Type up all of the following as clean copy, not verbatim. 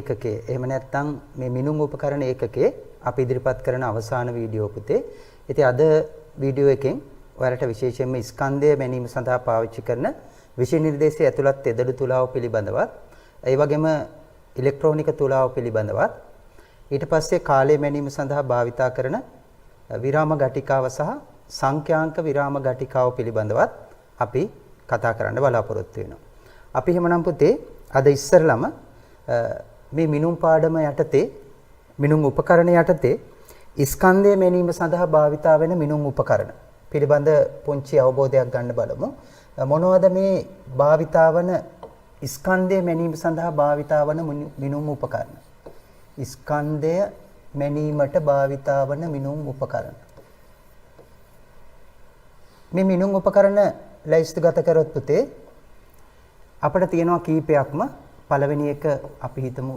ඒකකයේ එහෙම නැත්නම් මේ මිනුම් උපකරණ ඒකකයේ අපි ඉදිරිපත් කරන අවසාන වීඩියෝ පුතේ. ඉතින් අද වීඩියෝ එකෙන් ඔයාලට විශේෂයෙන්ම ස්කන්ධය මැනීම සඳහා පාවිච්චි කරන විෂය නිර්දේශයේ ඇතුළත් තෙදඩු තුලාව පිළිබඳවත් ඒ වගේම ඉලෙක්ට්‍රෝනික තුලාව පිළිබඳවත් ඊට පස්සේ කාලය මැනීම සඳහා භාවිතා කරන විරාම ගටිකාව සහ සංඛ්‍යාංක විරාම ගටිකාව පිළිබඳවත් අපි කතා කරන්න බලාපොරොත්තු වෙනවා. අපි එහෙමනම් පුතේ අද ඉස්සරළම මේ මිනුම් පාඩම යටතේ මිනුම් උපකරණ යටතේ ස්කන්ධය මැනීම සඳහා භාවිතා වෙන මිනුම් උපකරණ පිළිබඳ පුංචි අවබෝධයක් ගන්න බලමු. මොනවද මේ භාවිතා වන ස්කන්ධය මැනීම සඳහා භාවිතා වන මිනුම් උපකරණ? ස්කන්ධය මැනීමට භාවිතා වන මිනුම් උපකරණ. මේ මිනුම් උපකරණ ලයිස්තුගත කරොත් පුතේ අපිට තියෙනවා කීපයක්ම. පළවෙනි එක අපි හිතමු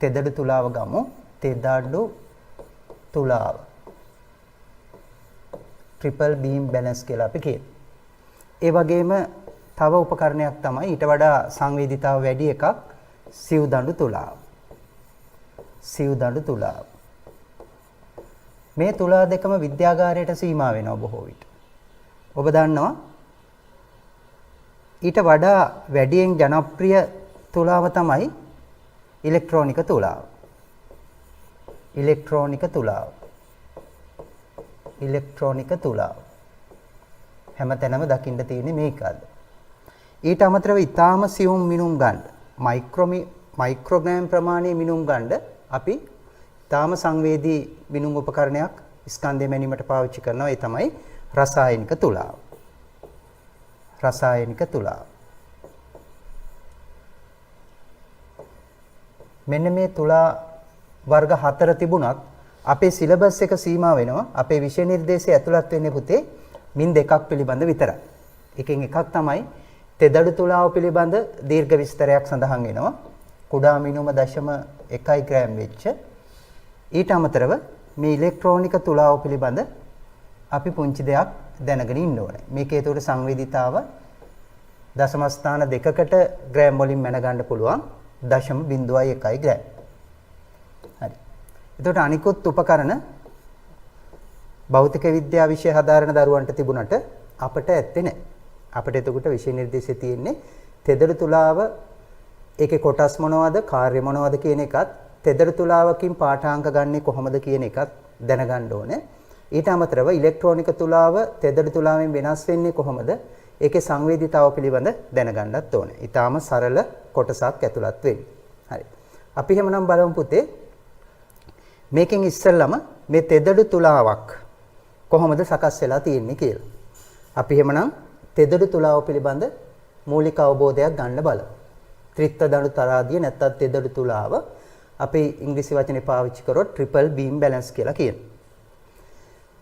තෙදඩු තුලාව ගමු. තෙදඩු තුලාව. ට්‍රිපල් බීම් බැලන්ස් කියලා අපි කියනවා. ඒ වගේම තව උපකරණයක් තමයි ඊට වඩා සංවේදීතාව වැඩි එකක් සිව් දඬු තුලාව. සිව් දඬු තුලාව. මේ තුලා දෙකම විද්‍යාගාරයට සීමා වෙනවා බොහෝ විට. ඔබ දන්නවා ඊට වඩා වැඩියෙන් ජනප්‍රිය තුලාව තමයි ඉලෙක්ට්‍රෝනික තුලාව. ඉලෙක්ට්‍රෝනික තුලාව. ඉලෙක්ට්‍රෝනික තුලාව. හැමතැනම දකින්න තියෙන්නේ මේකද. ඊට අමතරව ඊටාම සියුම් මිනුම් ගන්න මයික්‍රෝග්‍රෑම් ප්‍රමාණයේ මිනුම් ගන්න අපි ඊටාම සංවේදී මිනුම් උපකරණයක් ස්කන්ධය මැනීමට පාවිච්චි කරනවා. ඒ තමයි රසායනික තුලාව. රසායනික තුලාව. මෙන්න මේ තුලා වර්ග 4 තිබුණත් අපේ සිලබස් එක සීමා වෙනවා. අපේ විෂය නිර්දේශයේ ඇතුළත් වෙන්නේ පුතේ මින් දෙකක් පිළිබඳ විතරයි. එකෙන් එකක් තමයි තෙදඩු තුලාව පිළිබඳ දීර්ඝ විස්තරයක් සඳහන් වෙනවා. කුඩා මිනුම 0.1 ග්‍රෑම් වෙච්ච. ඊට අමතරව මේ ඉලෙක්ට්‍රෝනික තුලාව පිළිබඳ අපි පුංචි දෙයක් දැනගෙන ඉන්න ඕනේ. මේකේ ඒතකොට සංවේදීතාව දශම ස්ථාන දෙකකට ග්‍රෑම් වලින් මැන ගන්න පුළුවන් 0.01 ග්‍රෑම්. හරි. එතකොට අනිකුත් උපකරණ භෞතික විද්‍යාව විෂය හදාරන දරුවන්ට තිබුණට අපට ඇත්තේ නැහැ. අපිට එතකොට විෂය නිර්දේශයේ තියෙන්නේ තෙදඩු තුලාව ඒකේ කොටස් මොනවද, කාර්ය මොනවද කියන එකත් තෙදඩු තුලාවකින් පාඨාංක ගන්නෙ කොහොමද කියන එකත් දැනගන්න ඕනේ. ඊට අමතරව ඉලෙක්ට්‍රෝනික තුලාව තෙදඩු තුලාවෙන් වෙනස් වෙන්නේ කොහොමද? ඒකේ සංවේදීතාව පිළිබඳ දැනගන්නත් ඕනේ. ඊටාම සරල කොටසක් ඇතුළත් වෙන්නේ. හරි. අපි එහෙමනම් බලමු පුතේ මේකෙන් ඉස්සෙල්ලම මේ තෙදඩු තුලාවක් කොහොමද සකස් වෙලා තියෙන්නේ කියලා. අපි එහෙමනම් තෙදඩු තුලාව පිළිබඳ මූලික අවබෝධයක් ගන්න බලමු. ත්‍රිත්ව දඬු තරාදිය නැත්නම් තෙදඩු තුලාව අපි ඉංග්‍රීසි වචනේ පාවිච්චි කරොත් ට්‍රිපල් බීම් බැලන්ස් කියලා කියනවා.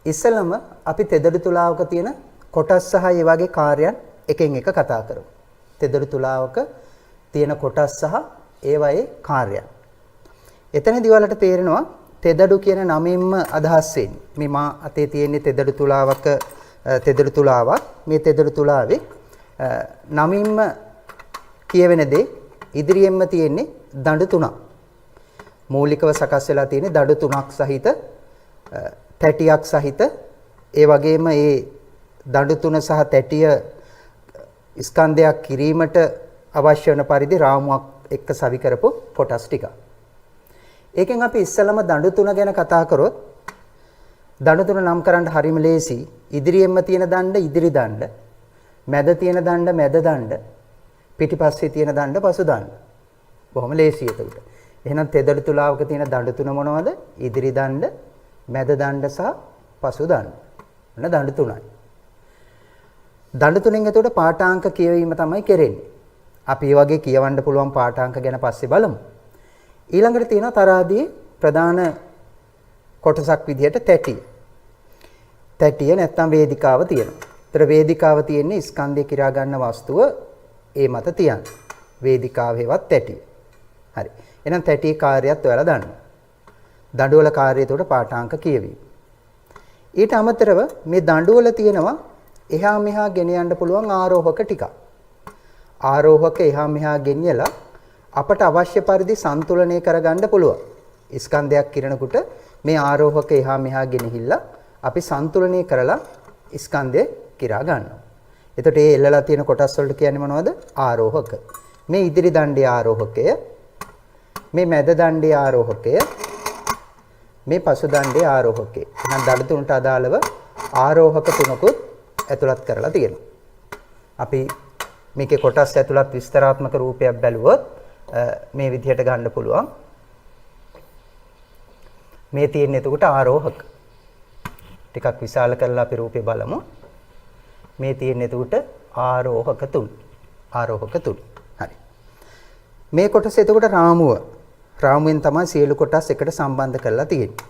ඉස්සෙල්ලම අපි තෙදඩු තුලාවක තියෙන කොටස් සහ ඒ වගේ කාර්යයන් එකෙන් එක කතා කරමු. තෙදඩු තුලාවක තියෙන කොටස් සහ ඒවායේ කාර්යයන්. එතනදී ඔයාලට තේරෙනවා තෙදඩු කියන නමින්ම අදහස් වෙන්නේ. මේ මා අතේ තියෙන තෙදඩු තුලාවක තෙදඩු තුලාවක්. මේ තෙදඩු තුලාවේ නමින්ම කියවෙන දේ ඉදිරියෙන්ම තියෙන්නේ දඬු තුනක්. මූලිකව සකස් වෙලා තියෙන්නේ දඬු තුනක් සහිත තැටියක් සහිත ඒ වගේම ඒ දඬු තුන සහ තැටිය ස්කන්ධයක් කිරීමට අවශ්‍ය වන පරිදි රාමුවක් එක්ක සවි කරපු කොටස් ටික. ඒකෙන් අපි ඉස්සලම දඬු තුන ගැන කතා කරොත් දඬු තුන නම් කරන්න හරිම ලේසි. ඉදිරියෙන්ම තියෙන දණ්ඩ ඉදිරි දණ්ඩ, මැද තියෙන දණ්ඩ මැද දණ්ඩ, පිටිපස්සේ තියෙන දණ්ඩ පසු දණ්ඩ. බොහොම ලේසි ඒකට. එහෙනම් තෙදඩු තුලාවක තියෙන දඬු තුන මොනවද? ඉදිරි දණ්ඩ, මැද දණ්ඩ සහ පසු දණ්ඩ. ඔන්න දණ්ඩු තුනයි. දණ්ඩු තුනෙන් එතකොට පාඨාංක කියවීම තමයි කරන්නේ. අපි මේ වගේ කියවන්න පුළුවන් පාඨාංක ගැන පස්සේ බලමු. ඊළඟට තියෙනවා තරාදියේ ප්‍රධාන කොටසක් විදිහට තැටිය. තැටිය නැත්නම් වේදිකාව තියෙනවා. ඒතර වේදිකාව තියෙන්නේ ස්කන්ධය කිරා ගන්න වස්තුව ඒ මත තියන්න. වේදිකාව හේවත් තැටිය. හරි. එහෙනම් තැටියේ කාර්යයත් ඔයාලා දන්නවා. දඬු වල කාර්යය එතකොට පාඨාංක කියවීම. ඊට අමතරව මේ දඬු වල තියෙනවා එහා මෙහා ගෙන යන්න පුළුවන් ආරෝහක ටිකක්. ආරෝහක එහා මෙහා ගෙනියලා අපට අවශ්‍ය පරිදි සන්තුලනය කරගන්න පුළුවන්. ස්කන්ධයක් කිරනකොට මේ ආරෝහක එහා මෙහා ගෙනහිල්ලා අපි සන්තුලනය කරලා ස්කන්ධය කිරා ගන්නවා. එතකොට මේ එල්ලලා තියෙන කොටස් වලට කියන්නේ මොනවද? ආරෝහක. මේ ඉදිරි දණ්ඩේ ආරෝහකය, මේ මැද දණ්ඩේ ආරෝහකය, මේ පසු දණ්ඩේ ආරෝහකය. එහෙනම් දඩ තුනට අදාළව ආරෝහක තුනකුත් ඇතුළත් කරලා තියෙනවා. අපි මේකේ කොටස් ඇතුළත් විස්තරාත්මක රූපයක් බැලුවොත් මේ විදිහට ගන්න පුළුවන්. මේ තියෙන එතකොට ආරෝහක. ටිකක් විශාල කරලා අපි රූපේ බලමු. මේ තියෙන එතකොට ආරෝහක තුන. ආරෝහක තුන. හරි. මේ කොටස එතකොට රාමුව. රාමුවෙන් තමයි සියලු කොටස් එකට සම්බන්ධ කරලා තියෙන්නේ.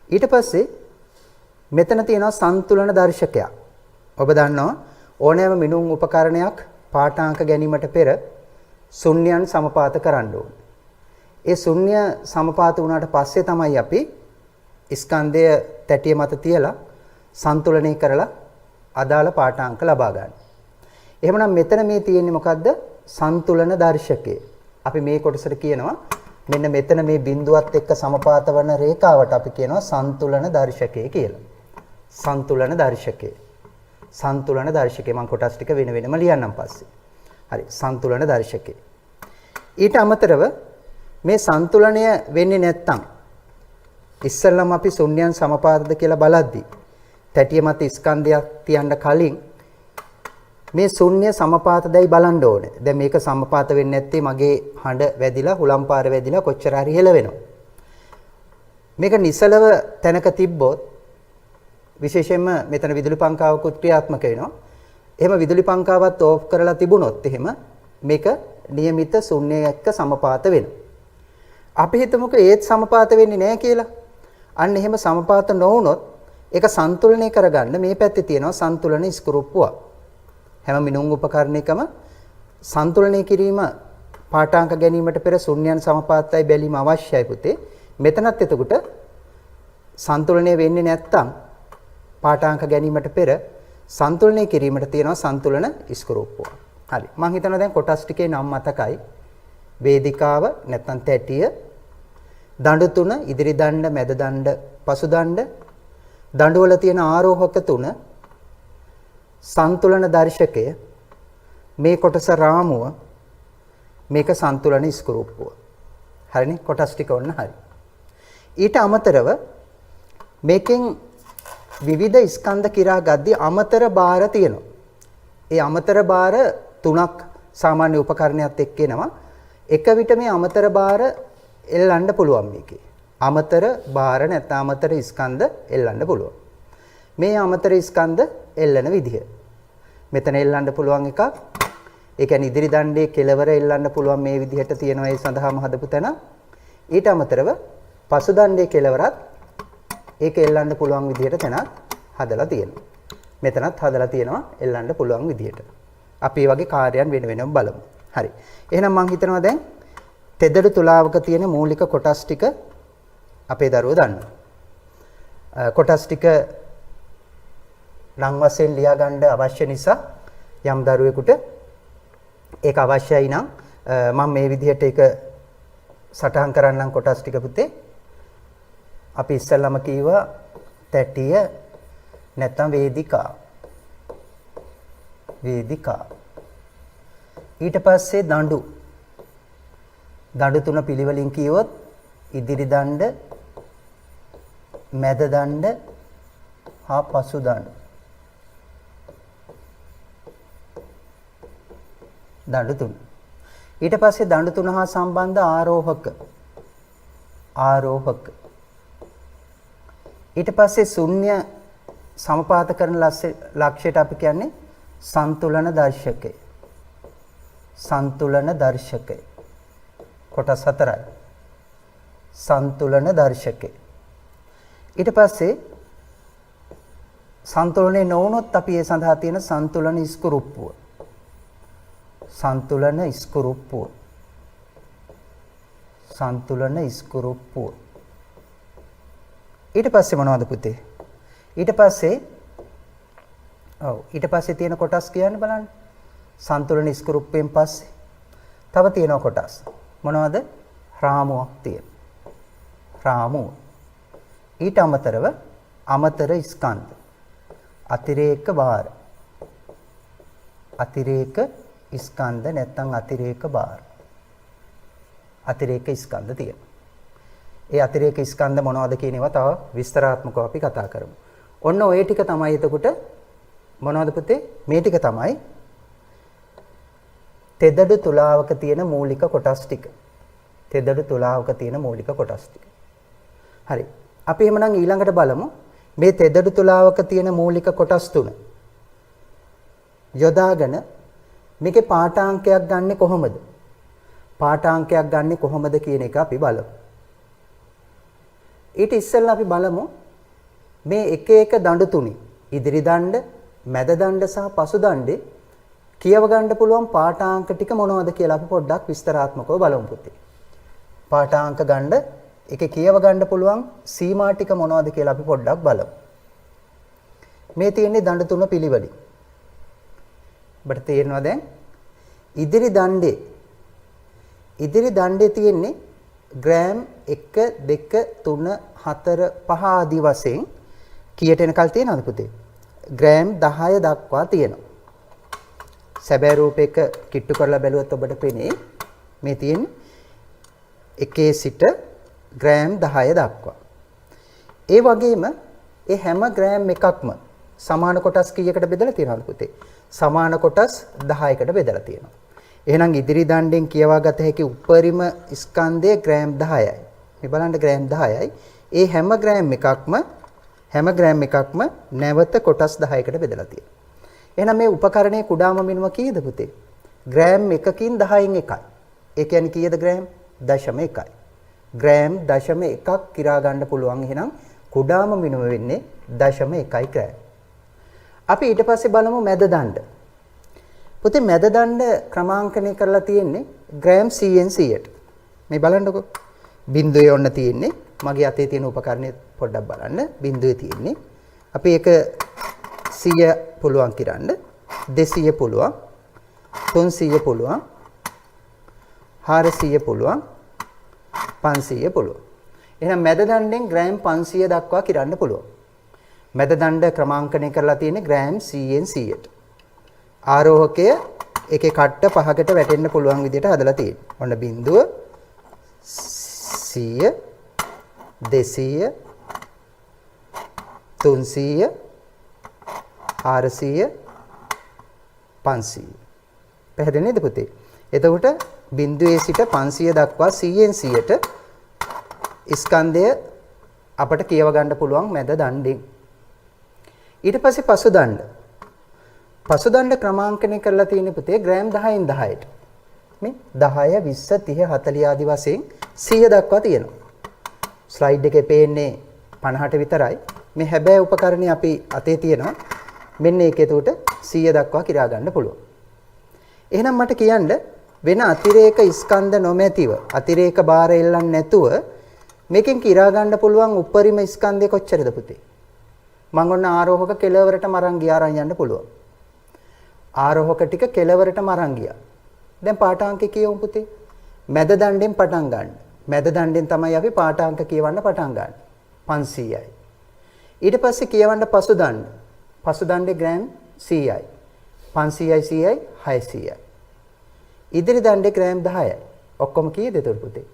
ඊට පස්සේ මෙතන තියෙනවා සන්තුලන දර්ශකයක්. ඔබ දන්නවා ඕනෑම මිනුම් උපකරණයක් පාඨාංක ගැනීමට පෙර ශුන්‍යයන් සමපාත කරන්න ඕනේ. ඒ ශුන්‍ය සමපාත වුණාට පස්සේ තමයි අපි ස්කන්ධය තැටිය මත තියලා සන්තුලනය කරලා අදාළ පාඨාංක ලබා ගන්න. එහෙමනම් මෙතන මේ තියෙන්නේ මොකද්ද? සන්තුලන දර්ශකය. අපි මේ කොටසට කියනවා මෙන්න මෙතන මේ බිඳුවත් එක්ක සමපාත වන රේඛාවට අපි කියනවා සන්තුලන දර්ශකය කියලා. සන්තුලන දර්ශකය. සන්තුලන දර්ශකය මම කොටස් ටික වෙන වෙනම ලියන්නම් පස්සේ. හරි සන්තුලන දර්ශකය. ඊට අමතරව මේ සන්තුලනය වෙන්නේ නැත්තම් ඉස්සෙල්ලම අපි ශුන්‍යයන් සමපාතද කියලා බලද්දි තැටිය මත ස්කන්ධයක් තියන්න කලින් මේ ශුන්‍ය සමපාතදයි බලන්න ඕනේ. දැන් මේක සමපාත වෙන්නේ නැත්තේ මගේ හඬ වැදිලා හුලම්පාර වැදිලා කොච්චර හරි හෙල වෙනවා. මේක නිසලව තැනක තිබ්බොත් විශේෂයෙන්ම මෙතන විදුලි පංකාවකුත් ක්‍රියාත්මක වෙනවා. එහෙම විදුලි පංකාවත් ඕෆ් කරලා තිබුණොත් එහෙම මේක નિયમિત ශුන්‍ය එක්ක සමපාත වෙනවා. අපි හිතමුකෝ ඒත් සමපාත වෙන්නේ නැහැ කියලා. අන්න එහෙම සමපාත නොවුනොත් ඒක සන්තුලනය කරගන්න මේ පැත්තේ තියෙනවා සන්තුලන ස්කරූප්පුවක්. හැම මිනුම් උපකරණයකම සන්තුලනය කිරීම පාඨාංක ගැනීමට පෙර ශුන්‍යයන් සමපාතයි බැලීම අවශ්‍යයි පුතේ. මෙතනත් එතකොට සන්තුලනය වෙන්නේ නැත්තම් පාඨාංක ගැනීමට පෙර සන්තුලනය කිරීමට තියෙනවා සන්තුලන ස්කරූප්පුවක්. හරි. මම හිතනවා දැන් කොටස් ටිකේ නම් මතකයි. වේදිකාව නැත්නම් තැටිය, දඬු තුන, ඉදිරි දණ්ඩ, මැද දණ්ඩ, පසු දණ්ඩ, දඬු වල තියෙන ආරෝහක තුන, සන්තුලන දර්ශකය, මේ කොටස රාමුව, මේක සන්තුලන ස්කරූප්පුව. හරිනේ? කොටස් ටික ඔන්න හරි. ඊට අමතරව මේකෙන් විවිධ ස්කන්ධ කිරා ගද්දී අමතර බාර තියෙනවා. ඒ අමතර බාර තුනක් සාමාන්‍ය උපකරණයත් එක්ක එනවා. එක විට මේ අමතර බාර එල්ලන්න පුළුවන් මේකේ. අමතර බාර නැත්නම් අමතර ස්කන්ධ එල්ලන්න පුළුවන්. මේ අමතර ස්කන්ධ එල්ලන විදිහ. මෙතන එල්ලන්න පුළුවන් එකක්. ඒ කියන්නේ ඉදිරි දණ්ඩේ කෙලවර එල්ලන්න පුළුවන් මේ විදිහට තියෙනවා ඒ සඳහාම හදපු තැන. ඊට අමතරව පසු දණ්ඩේ කෙලවරත් ඒක එල්ලන්න පුළුවන් විදිහට තැනක් හදලා තියෙනවා. මෙතනත් හදලා තියෙනවා එල්ලන්න පුළුවන් විදිහට. අපි මේ වගේ කාර්යයන් වෙන වෙනම බලමු. හරි. එහෙනම් මම හිතනවා දැන් තෙදඩු තුලාවක තියෙන මූලික කොටස් ටික අපේ දරුවෝ දන්නවා. කොටස් ටික නම් වශයෙන් ලියා ගන්න අවශ්‍ය නිසා යම් දරුවෙකුට ඒක අවශ්‍යයි නම් මම මේ විදිහට ඒක සටහන් කරන්නම් කොටස් ටික පුතේ. අපි ඉස්සෙල්ලාම කීවා තැටිය නැත්නම් වේදිකා. වේදිකා. ඊට පස්සේ දඬු. දඬු තුන පිළිවෙලින් කියවොත් ඉදිරි දණ්ඩ, මැද දණ්ඩ හා පසු දණ්ඩ. දඬු තුන. ඊට පස්සේ දඬු තුන හා සම්බන්ධ ආරෝහක. ආරෝහක. ඊට පස්සේ ශුන්‍ය සමපාත කරන ලක්ෂයට අපි කියන්නේ සන්තුලන දර්ශකය. සන්තුලන දර්ශකය. කොටස් හතරයි. සන්තුලන දර්ශකය. ඊට පස්සේ සන්තුලනේ නොවුනොත් අපි ඒ සඳහා තියෙන සන්තුලන ස්කරූප්පුව. සන්තුලන ස්කරූප්පුව. සන්තුලන ස්කරූප්පුව. ඊට පස්සේ මොනවද පුතේ? ඊට පස්සේ තියෙන කොටස් කියන්න බලන්න. සන්තුලන ස්කරූපයෙන් පස්සේ තව තියෙනවා කොටස්. මොනවද? රාමුවක් තියෙනවා. රාමුව. ඊට අමතරව අමතර ස්කන්ධ. අතිරේක භාර. අතිරේක ස්කන්ධ නැත්නම් අතිරේක භාර. අතිරේක ස්කන්ධ තියෙනවා. ඒ අතිරේක ස්කන්ධ මොනවද කියන ඒවා තව විස්තරාත්මකව අපි කතා කරමු. ඔන්න ඔය ටික තමයි එතකොට මොනවද පුතේ? මේ ටික තමයි තෙදඩු තුලාවක තියෙන මූලික කොටස් ටික. තෙදඩු තුලාවක තියෙන මූලික කොටස් ටික. හරි. අපි එහෙමනම් ඊළඟට බලමු මේ තෙදඩු තුලාවක තියෙන මූලික කොටස් තුන. යොදාගෙන මේකේ පාඨාංකයක් ගන්නෙ කොහොමද? පාඨාංකයක් ගන්නෙ කොහොමද කියන එක අපි බලමු. ඊට ඉස්සෙල්ලා අපි බලමු මේ එක එක දඬු තුනේ ඉදිරි දණ්ඩ, මැද දණ්ඩ සහ පසු දණ්ඩේ කියව ගන්න පුළුවන් පාඨාංක ටික මොනවද කියලා අපි පොඩ්ඩක් විස්තරාත්මකව බලමු පුතේ. පාඨාංක ගන්න ඒකේ කියව ගන්න පුළුවන් සීමා ටික මොනවද කියලා අපි පොඩ්ඩක් බලමු. මේ තියෙන්නේ දණ්ඩ තුන පිළිවෙලින්. ඔබට තේරෙනවා දැන්? ඉදිරි දණ්ඩේ තියෙන්නේ ග්‍රෑම් 1 2 3 4 5 ආදී වශයෙන් කීයට එනකල් තියෙනවද පුතේ? ග්‍රෑම් 10 දක්වා තියෙනවා. සැබෑ රූපයක කිට්ටු කරලා බැලුවොත් ඔබට පේන්නේ මේ තියෙන්නේ 1 සිට ග්‍රෑම් 10 දක්වා. ඒ වගේම ඒ හැම ග්‍රෑම් එකක්ම සමාන කොටස් කීයකට බෙදලා තියෙනවද පුතේ? සමාන කොටස් 10කට බෙදලා තියෙනවා. එහෙනම් ඉදිරි දණ්ඩෙන් කියවා ගත හැකි උපරිම ස්කන්ධය ග්‍රෑම් 10යි. මේ බලන්න ග්‍රෑම් 10යි. ඒ හැම ග්‍රෑම් එකක්ම නැවත කොටස් 10කට බෙදලා තියෙනවා. එහෙනම් මේ උපකරණයේ කුඩාම මිනුම කීයද පුතේ? ග්‍රෑම් 1කින් 10න් 1යි. ඒ කියන්නේ කීයද ග්‍රෑම්? 0.1යි. ග්‍රෑම් 0.1ක් කිරා ගන්න පුළුවන්. එහෙනම් කුඩාම මිනුම වෙන්නේ 0.1යි ග්‍රෑම්. අපි ඊට පස්සේ බලමු මැද දණ්ඩ. පුතේ මැද දණ්ඩ ක්‍රමාංකණය කරලා තියෙන්නේ ග්‍රෑම් 100න් 100ට. මේ බලන්නකෝ. බිංදුවේ ඔන්න තියෙන්නේ. මගේ අතේ තියෙන උපකරණය පොඩ්ඩක් බලන්න. බිංදුවේ තියෙන්නේ. අපි ඒක 100 පුළුවන් කිරන්න. 200 පුළුවන්. 300 පුළුවන්. 400 පුළුවන්. 500 පුළුවන්. එහෙනම් මැද දණ්ඩෙන් ග්‍රෑම් 500 දක්වා කිරන්න පුළුවන්. මැද දණ්ඩ ක්‍රමාංකණය කරලා තියෙන්නේ ග්‍රෑම් 100න් 100ට. ආරෝහකය එකේ කට්ට පහකට වැටෙන්න පුළුවන් විදිහට හදලා තියෙනවා. ඔන්න බිංදුව 100 200 300 400 500. පැහැදිලි නේද පුතේ? එතකොට බිංදුවේ සිට 500 දක්වා 100න් 100ට ස්කන්ධය අපට කියව ගන්න පුළුවන් මැද දණ්ඩෙන්. ඊට පස්සේ පසු දණ්ඩ. පසු දණ්ඩ ක්‍රමාංකණය කරලා තියෙන පුතේ ග්‍රෑම් 10න් 10ට. මේ 10 20 30 40 ආදී වශයෙන් 100 දක්වා තියෙනවා. ස්ලයිඩ් එකේ පේන්නේ 50ට විතරයි. මේ හැබෑ උපකරණේ අපි අතේ තියෙනවා. මෙන්න ඒකේ උට 100 දක්වා කිරා ගන්න පුළුවන්. එහෙනම් මට කියන්න වෙන අතිරේක ස්කන්ධ නොමැතිව අතිරේක බාර එල්ලන්නේ නැතුව මේකෙන් කිරා ගන්න පුළුවන් උපරිම ස්කන්ධය කොච්චරද පුතේ? මම ඔන්න ආරෝහක කෙලවරටම අරන් ගියා අරන් යන්න පුළුවන්. ආරෝහක ටික කෙලවරටම අරන් ගියා. දැන් පාඨාංක කියවමු පුතේ. මැද දණ්ඩෙන් පටන් ගන්න. මැද දණ්ඩෙන් තමයි අපි පාඨාංක කියවන්න පටන් ගන්න. 500යි. ඊට පස්සේ කියවන්න පසු දණ්ඩ. පසු දණ්ඩේ ග්‍රෑම් 100යි. 500යි 100යි 600යි. ඉදිරි දණ්ඩේ ග්‍රෑම් 10යි. ඔක්කොම කීයද එතකොට පුතේ?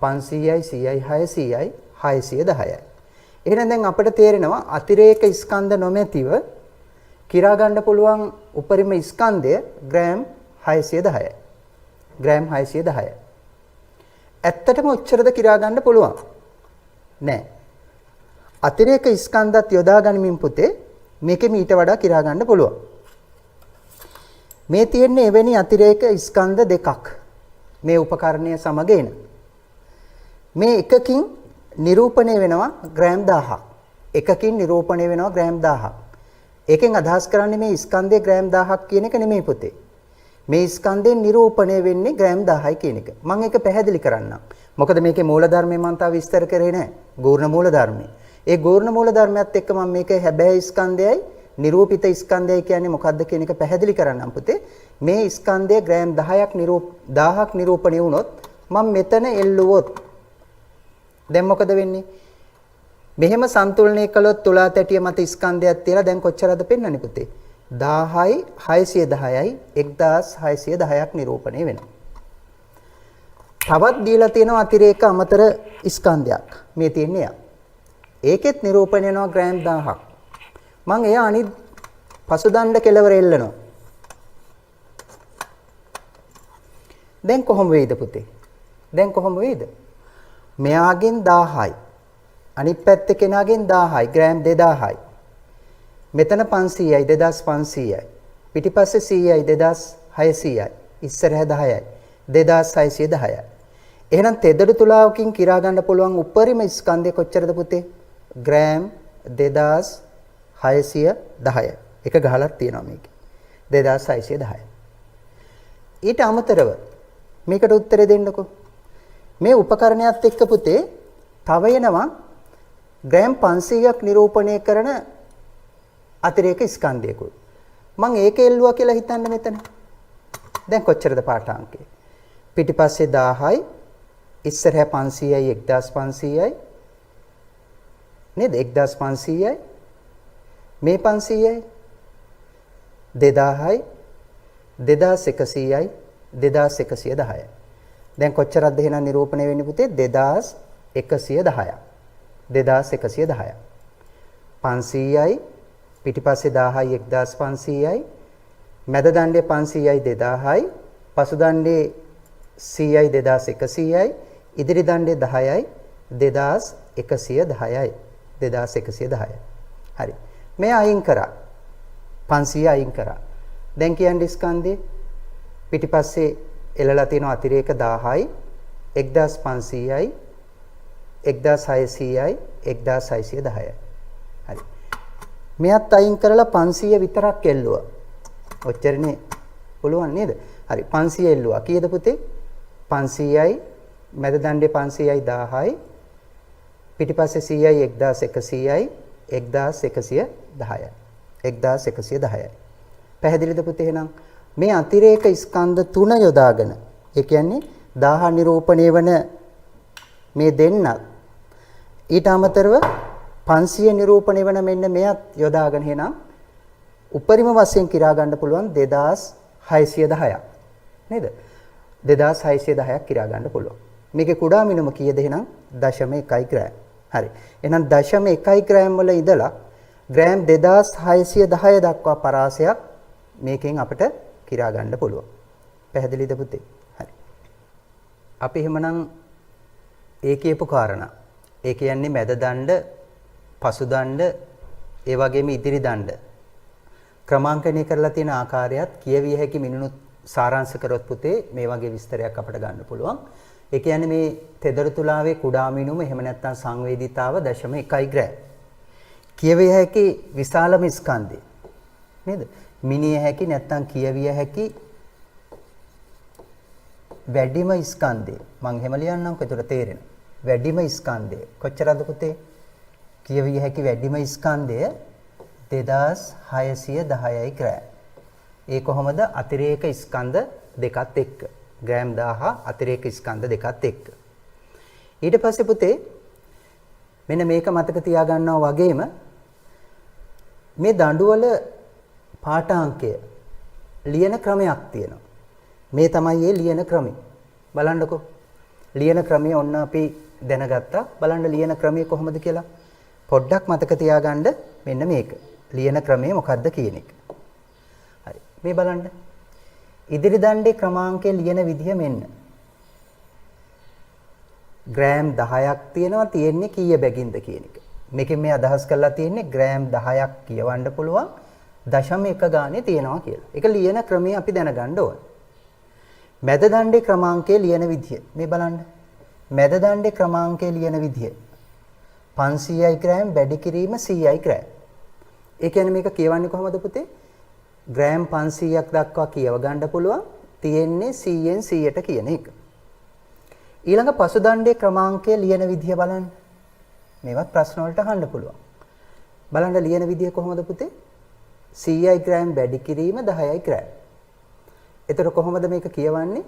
500යි 100යි 600යි 610යි. එහෙනම් දැන් අපිට තේරෙනවා අතිරේක ස්කන්ධ නොමැතිව කිරා ගන්න පුළුවන් උපරිම ස්කන්ධය ග්‍රෑම් 610යි. ග්‍රෑම් 610යි. ඇත්තටම උච්චරද කිරා ගන්න පුළුවන්? නෑ. අතිරේක ස්කන්ධත් යොදා ගනිමින් පුතේ මේකෙ මීට වඩා කිරා ගන්න පුළුවන්. මේ තියෙන්නේ එවැනි අතිරේක ස්කන්ධ දෙකක්. මේ උපකරණය සමග එන. මේ එකකින් නිරූපණය වෙනවා ග්‍රෑම් 1000ක්. එකකින් නිරූපණය වෙනවා ග්‍රෑම් 1000ක්. ඒකෙන් අදහස් කරන්නේ මේ ස්කන්ධයේ ග්‍රෑම් 1000ක් කියන එක නෙමෙයි පුතේ. මේ ස්කන්ධයෙන් නිරූපණය වෙන්නේ ග්‍රෑම් 1000යි කියන එක. මම ඒක පැහැදිලි කරන්නම්. මොකද මේකේ මූලධර්මය මම තාම විස්තර කරේ නැහැ. ගෝර්ණ මූලධර්මය. ඒ ගෝර්ණ මූලධර්මයත් එක්ක මම මේකේ හැබෑ ස්කන්ධයයි නිරූපිත ස්කන්ධය කියන්නේ මොකක්ද කියන එක පැහැදිලි කරන්නම් පුතේ. මේ ස්කන්ධය ග්‍රෑම් 1000ක් නිරූපණය වුණොත් මම මෙතන එල්ලුවොත් දැන් මොකද වෙන්නේ? මෙහෙම සන්තුලනය කළොත් තුලා තැටිය මත ස්කන්ධයක් තියලා දැන් කොච්චරද පෙන්වන්නේ පුතේ? 1000යි 610යි 1610ක් නිරූපණය වෙනවා. තවත් දීලා තියෙනවා අතිරේක අමතර ස්කන්ධයක්. මේ තියෙන්නේ යා. ඒකෙත් නිරූපණය වෙනවා ග්‍රෑම් 1000ක්. මම එයා අනිත් පසුදණ්ඩ කෙලවර එල්ලනවා. දැන් කොහොම වෙයිද පුතේ? දැන් කොහොම වෙයිද? මෙයාගෙන් 1000යි. අනිත් පැත්තේ කෙනාගෙන් 1000යි ග්‍රෑම් 2000යි. මෙතන 500යි 2500යි. පිටිපස්සේ 100යි 2600යි. ඉස්සරහ 10යි 2610යි. එහෙනම් තෙදඩු තුලාවකින් කිරා ගන්න පුළුවන් උපරිම ස්කන්ධය කොච්චරද පුතේ? ග්‍රෑම් 2610. එක ගහලක් තියෙනවා මේකේ. 2610. ඊට අමතරව මේකට උත්තරේ දෙන්නකෝ. මේ උපකරණයත් එක්ක පුතේ තව එනවා ග්‍රෑම් 500ක් නිරූපණය කරන අතිරේක ස්කන්ධයකුයි. මම ඒක එල්ලුවා කියලා හිතන්න මෙතන. දැන් කොච්චරද පාඨාංකය? පිටිපස්සේ 1000යි ඉස්සරහ 500යි 1500යි නේද? 1500යි මේ 500යි 2000යි 2100යි 2110යි. දැන් කොච්චරද එහෙනම් නිරූපණය වෙන්නේ පුතේ? 2110ක්. 2110ක්. 500යි පිටිපස්සේ 1000යි 1500යි මැද දණ්ඩේ 500යි 2000යි පසු දණ්ඩේ 100යි 2100යි ඉදිරි දණ්ඩේ 10යි 2110යි 2110යි. හරි. මේ අයින් කරා 500 අයින් කරා. දැන් කියන්නේ ස්කන්ධේ පිටිපස්සේ එළලා තියෙන අතිරේක 1000යි 1500යි 1600යි 1610යි. හරි. මෙයත් අයින් කරලා 500 විතරක් එල්ලුවා. ඔච්චරනේ පුළුවන් නේද? හරි 500 එල්ලුවා. කීයද පුතේ? 500යි මැද දණ්ඩේ 500යි 1000යි පිටිපස්සේ 100යි 1100යි 1110යි 1110යි. පැහැදිලිද පුතේ? එහෙනම් මේ අතිරේක ස්කන්ධ තුන යොදාගෙන ඒ කියන්නේ 1000 නිරූපණය වන මේ දෙන්නත් ඊට අමතරව 500 නිරූපණය වන මෙන්න මෙයත් යොදාගෙන එහෙනම් උපරිම වශයෙන් කිරා ගන්න පුළුවන් 2610ක් නේද? 2610ක් කිරා ගන්න පුළුවන්. මේකේ කුඩා මිනුම කීයද එහෙනම්? 0.1 ග්‍රෑම්. හරි. එහෙනම් 0.1 ග්‍රෑම් වල ඉඳලා ග්‍රෑම් 2610 දක්වා පරාසයක් මේකෙන් අපිට කිරා ගන්න පුළුවන්. පැහැදිලිද පුතේ? හරි. අපි එහෙමනම් ඒ කියපු කාරණා. ඒ කියන්නේ මැද දණ්ඩ, පසු දණ්ඩ, ඒ වගේම ඉදිරි දණ්ඩ ක්‍රමාංකණය කරලා තියෙන ආකාරයත් කියවිය හැකි මිනුනුත් සාරාංශ කරොත් පුතේ මේ වගේ විස්තරයක් අපිට ගන්න පුළුවන්. ඒ කියන්නේ මේ තෙදර තුලාවේ කුඩා මිනුම එහෙම නැත්නම් සංවේදීතාව 0.1 ග්‍රෑම්. කියවිය හැකි විශාලම ස්කන්ධය නේද? මිනිය හැකි නැත්නම් කියවිය හැකි වැඩිම ස්කන්ධය. මම එහෙම ලියන්නම්කෝ ඒතර තේරෙනවා. වැඩිම ස්කන්ධය කොච්චරද පුතේ? කියවිය හැකි වැඩිම ස්කන්ධය 2610යි ග්‍රෑම්. ඒ කොහොමද? අතිරේක ස්කන්ධ දෙකත් එක්ක. ග්‍රෑම් 1000 අතිරේක ස්කන්ධ දෙකත් එක්ක. ඊට පස්සේ පුතේ මෙන්න මේක මතක තියාගන්නවා වගේම මේ දඬුවල පාඨාංකය ලියන ක්‍රමයක් තියෙනවා. මේ තමයි ඒ ලියන ක්‍රමය. බලන්නකෝ. ලියන ක්‍රමය ඔන්න අපි දැනගත්තා. බලන්න ලියන ක්‍රමය කොහොමද කියලා. පොඩ්ඩක් මතක තියාගන්න මෙන්න මේක. ලියන ක්‍රමය මොකක්ද කියන එක. හරි. මේ බලන්න. ඉදිරි දණ්ඩේ ක්‍රමාංකය ලියන විදිහ මෙන්න. ග්‍රෑම් 10ක් තියෙනවා තියෙන්නේ කීය බැගින්ද කියන එක. මේකෙන් මේ අදහස් කරලා තියෙන්නේ ග්‍රෑම් 10ක් කියවන්න පුළුවන් 0.1 ගානේ තියෙනවා කියලා. ඒක ලියන ක්‍රමය අපි දැනගන්න ඕන. මැද දණ්ඩේ ක්‍රමාංකය ලියන විදිය. මේ බලන්න. මැද දණ්ඩේ ක්‍රමාංකය ලියන විදිය. 500යි ග්‍රෑම් වැඩි කිරීම 100යි ග්‍රෑම්. ඒ කියන්නේ මේක කියවන්නේ කොහොමද පුතේ? ග්‍රෑම් 500ක් දක්වා කියව ගන්න පුළුවන්. තියෙන්නේ 100ෙන් 100ට කියන එක. ඊළඟ පසු දණ්ඩේ ක්‍රමාංකය ලියන විදිය බලන්න. මේවත් ප්‍රශ්න වලට අහන්න පුළුවන්. බලන්න ලියන විදිය කොහොමද පුතේ? 100යි ග්‍රෑම් වැඩි කිරීම 10යි ග්‍රෑම්. එතකොට කොහොමද මේක කියවන්නේ?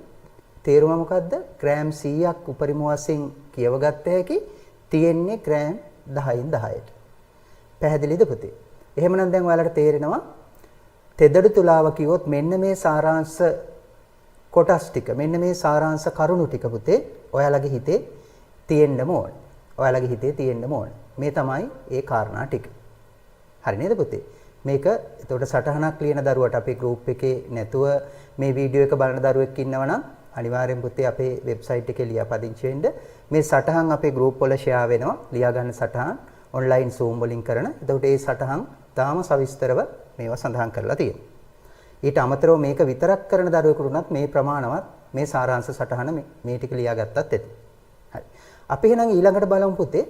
තේරුම මොකද්ද? ග්‍රෑම් 100ක් උපරිම වශයෙන් කියවගත්ත හැකි තියෙන්නේ ග්‍රෑම් 10න් 10ට. පැහැදිලිද පුතේ? එහෙමනම් දැන් ඔයාලට තේරෙනවා තෙදඩු තුලාව කිව්වොත් මෙන්න මේ සාරාංශ කොටස් ටික මෙන්න මේ සාරාංශ කරුණු ටික පුතේ ඔයාලගේ හිතේ තියෙන්නම ඕන. ඔයාලගේ හිතේ තියෙන්නම ඕන. මේ තමයි ඒ කාරණා ටික. හරි නේද පුතේ? මේක එතකොට සටහනක් ලියන දරුවට අපේ ගෲප් එකේ නැතුව මේ වීඩියෝ එක බලන දරුවෙක් ඉන්නවනම් අනිවාර්යෙන් පුතේ අපේ වෙබ්සයිට් එකේ ලියාපදිංචි වෙන්න. මේ සටහන් අපේ ගෲප් වල ෂෙයා වෙනවා. ලියා ගන්න සටහන් ඔන්ලයින් Zoom වලින් කරන. එතකොට ඒ සටහන් තාම සවිස්තරව මේවා සඳහන් කරලා තියෙනවා. ඊට අමතරව මේක විතරක් කරන දරුවෙකුට උනත් මේ ප්‍රමාණවත් මේ සාරාංශ සටහන මේ ටික ලියාගත්තත් ඇති. හරි. අපි එහෙනම් ඊළඟට බලමු පුතේ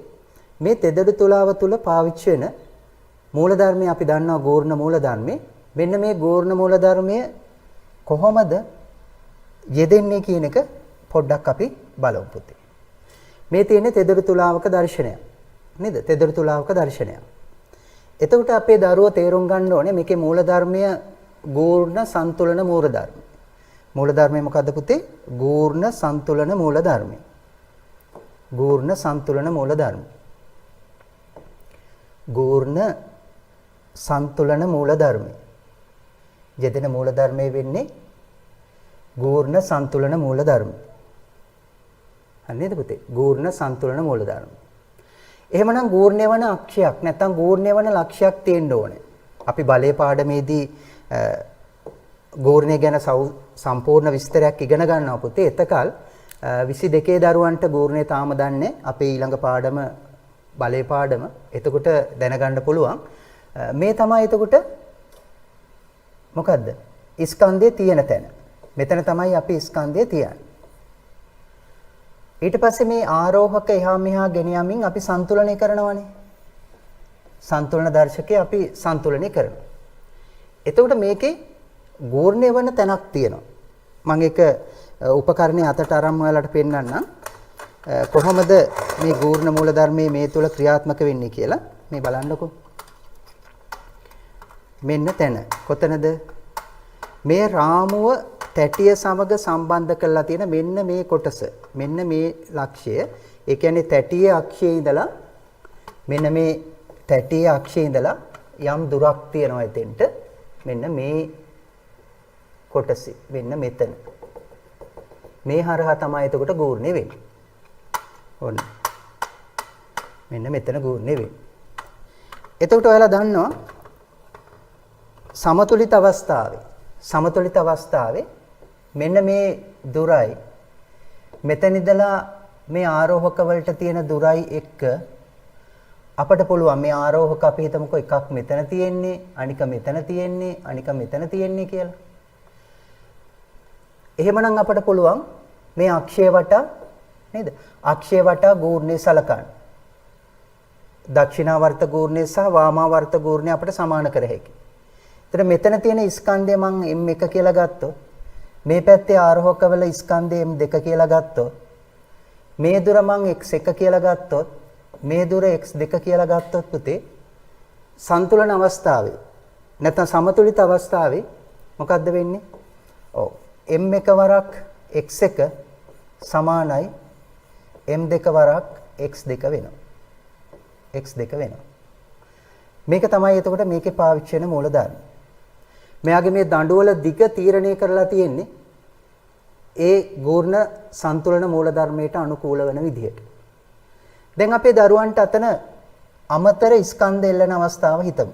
මේ තෙදඩු තුලාව තුල පාවිච්චි වෙන මූලධර්මයේ අපි දන්නවා ගෝර්ණ මූලධර්මයේ. මෙන්න මේ ගෝර්ණ මූලධර්මය කොහොමද යෙදෙන්නේ කියන එක පොඩ්ඩක් අපි බලමු පුතේ. මේ තියෙන්නේ තෙදඩු තුලාවක දර්ශනය. නේද? තෙදඩු තුලාවක දර්ශනය. එතකොට අපේ දරුවෝ තේරුම් ගන්න ඕනේ මේකේ මූලධර්මය ගෝර්ණ සන්තුලන මූලධර්මය. මූලධර්මය මොකද්ද පුතේ? ගෝර්ණ සන්තුලන මූලධර්මය. ගෝර්ණ සන්තුලන මූලධර්මය. ගෝර්ණ සන්තුලන මූලධර්මය. යෙදෙන මූලධර්මයේ වෙන්නේ ගෝර්ණ සන්තුලන මූලධර්මය. හරිද පුතේ? ගෝර්ණ සන්තුලන මූලධර්මය. එහෙමනම් ගෝර්ණය වන අක්ෂයක් නැත්නම් ගෝර්ණය වන ලක්ෂයක් තියෙන්න ඕනේ. අපි බලයේ පාඩමේදී ගෝර්ණය ගැන සම්පූර්ණ විස්තරයක් ඉගෙන ගන්නවා පුතේ. එතකල් 22 දරුවන්ට ගෝර්ණය තාම දන්නේ අපේ ඊළඟ පාඩම බලයේ පාඩම. එතකොට දැනගන්න පුළුවන්. මේ තමයි එතකොට මොකද්ද? ස්කන්ධයේ තියෙන තැන. මෙතන තමයි අපි ස්කන්ධය තියන්නේ. ඊට පස්සේ මේ ආරෝහක එහා මෙහා ගෙන යමින් අපි සන්තුලනය කරනවානේ. සන්තුලන දර්ශකය අපි සන්තුලනය කරනවා. එතකොට මේකේ ගෝර්ණය වන තැනක් තියෙනවා. මම ඒක උපකරණයේ අතට අරන් ඔයාලට පෙන්නන්නම්. කොහොමද මේ ගෝර්ණ මූලධර්මයේ මේ තුල ක්‍රියාත්මක වෙන්නේ කියලා මේ බලන්නකෝ. මෙන්න තැන. කොතනද? මේ රාමුව තැටිය සමග සම්බන්ධ කරලා තියෙන මෙන්න මේ කොටස. මෙන්න මේ ලක්ෂය. ඒ කියන්නේ තැටියේ අක්ෂයේ ඉඳලා මෙන්න මේ තැටියේ අක්ෂයේ ඉඳලා යම් දුරක් තියෙනවා එතෙන්ට. මෙන්න මේ කොටසේ. මෙන්න මෙතන. මේ හරහා තමයි එතකොට ගෝර්ණය වෙන්නේ. ඔන්න. මෙන්න මෙතන ගෝර්ණය වෙන්නේ. එතකොට ඔයාලා දන්නවා සමතුලිත අවස්ථාවේ මෙන්න මේ දුරයි මෙතන ඉඳලා මේ ආරෝහක වලට තියෙන දුරයි එක්ක අපිට පුළුවන් මේ ආරෝහක අපි හිතමුකෝ එකක් මෙතන තියෙන්නේ අනික මෙතන තියෙන්නේ අනික මෙතන තියෙන්නේ කියලා. එහෙමනම් අපිට පුළුවන් මේ අක්ෂය වටා නේද? අක්ෂය වටා ගෝර්ණය සලකන්න. දක්ෂිණාවර්ත ගෝර්ණය සහ වාමාවර්ත ගෝර්ණය අපිට සමාන කර හැකියි. එතන මෙතන තියෙන ස්කන්ධය මම M1 කියලා ගත්තොත් මේ පැත්තේ ආරෝහකවල ස්කන්ධය M2 කියලා ගත්තොත් මේ දුර මම x1 කියලා ගත්තොත් මේ දුර x2 කියලා ගත්තොත් පුතේ සන්තුලන අවස්ථාවේ නැත්නම් සමතුලිත අවස්ථාවේ මොකද්ද වෙන්නේ? ඔව් M1 වරක් x1 සමානයි M2 වරක් x2 වෙනවා. x2 වෙනවා. මේක තමයි එතකොට මේකේ පාවිච්චි වෙන මූලධර්ම. මෙයාගේ මේ දඬුවල දිග තීරණය කරලා තියෙන්නේ ඒ ගෝර්ණ සන්තුලන මූලධර්මයට අනුකූල වෙන විදිහට. දැන් අපේ දරුවන්ට අතන අමතර ස්කන්ධ එල්ලන අවස්ථාව හිතමු.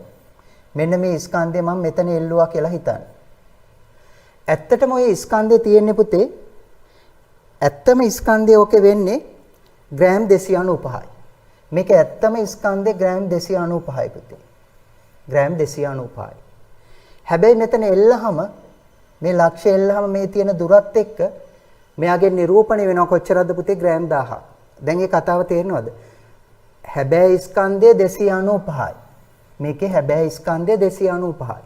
මෙන්න මේ ස්කන්ධය මම මෙතන එල්ලුවා කියලා හිතන්න. ඇත්තටම ওই ස්කන්ධය තියෙන්නේ පුතේ ඇත්තම ස්කන්ධය ඔකේ වෙන්නේ ග්‍රෑම් 295යි. මේක ඇත්තම ස්කන්ධේ ග්‍රෑම් 295යි පුතේ. ග්‍රෑම් 295යි. හැබැයි මෙතන එල්ලහම මේ ලක්ෂ්‍ය එල්ලහම මේ තියෙන දුරත් එක්ක මෙයාගේ නිරූපණය වෙනවා කොච්චරද පුතේ? ග්‍රෑම් 1000. දැන් මේ කතාව තේරෙනවද? හැබැයි ස්කන්ධය 295යි. මේකේ හැබැයි ස්කන්ධය 295යි.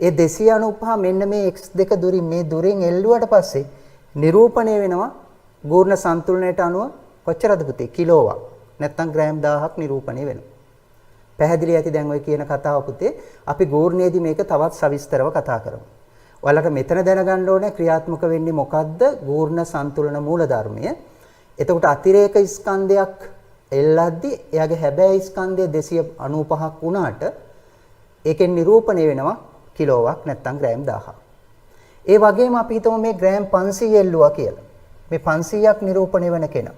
ඒ 295 මෙන්න මේ x2 දුරින් මේ දුරින් එල්ලුවට පස්සේ නිරූපණය වෙනවා ගෝර්ණ සන්තුලනයට අනුව කොච්චරද පුතේ? කිලෝවක්. නැත්තම් ග්‍රෑම් 1000ක් නිරූපණය වෙනවා. පැහැදිලි ඇති දැන් ඔය කියන කතාව පුතේ අපි ගෝර්ණයේදී මේක තවත් සවිස්තරව කතා කරමු. ඔයාලට මෙතන දැනගන්න ඕනේ ක්‍රියාත්මක වෙන්නේ මොකද්ද? ගෝර්ණ සන්තුලන මූලධර්මය. එතකොට අතිරේක ස්කන්ධයක් එල්ලද්දී එයාගේ හැබෑ ස්කන්ධය 295ක් වුණාට ඒකෙන් නිරූපණය වෙනවා කිලෝවක් නැත්නම් ග්‍රෑම් 1000ක්. ඒ වගේම අපි හිතමු මේ ග්‍රෑම් 500 එල්ලුවා කියලා. මේ 500ක් නිරූපණය වෙන කෙනා.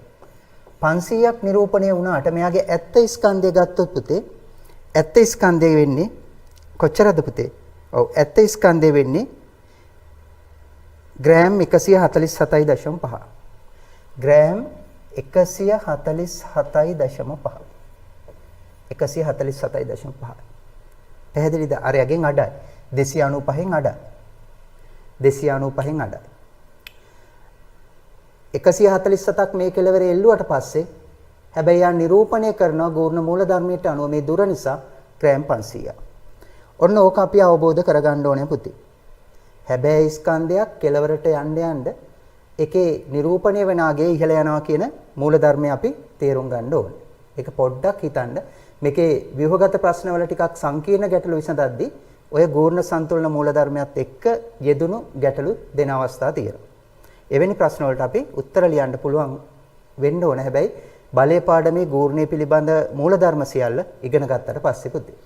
500ක් නිරූපණය වුණාට මෙයාගේ ඇත්ත ස්කන්ධය ගත්තොත් පුතේ ඇත්ත ස්කන්ධය වෙන්නේ කොච්චරද පුතේ? ඔව් ඇත්ත ස්කන්ධය වෙන්නේ ග්‍රෑම් 147.5. ග්‍රෑම් 147.5. 147.5. පැහැදිලිද? අර යගෙන් අඩයි. 295න් අඩයි. 295න් අඩයි. 147ක් මේ කෙලවර එල්ලුවට පස්සේ හැබැයි යා නිරූපණය කරනවා ගෝර්ණ මූල ධර්මයට අනුව මේ දුර නිසා ග්‍රෑම් 500ක්. ඔන්න ඕක අපි අවබෝධ කරගන්න ඕනේ පුතේ. හැබැයි ස්කන්ධයක් කෙලවරට යන්න යන්න ඒකේ නිරූපණය වෙන ආගේ ඉහළ යනවා කියන මූල ධර්මය අපි තේරුම් ගන්න ඕනේ. ඒක පොඩ්ඩක් හිතන්න. මේකේ ව්‍යුහගත ප්‍රශ්නවල ටිකක් සංකීර්ණ ගැටලු විසඳද්දී ඔය ගෝර්ණ සන්තුලන මූල ධර්මයත් එක්ක යෙදුණු ගැටලු දෙන අවස්ථා තියෙනවා. එවැනි ප්‍රශ්න වලට අපි උත්තර ලියන්න පුළුවන් වෙන්න ඕන. හැබැයි බලයේ පාඩමේ ගෝර්ණය පිළිබඳ මූලධර්ම සියල්ල ඉගෙන ගත්තට පස්සේ පුතේ.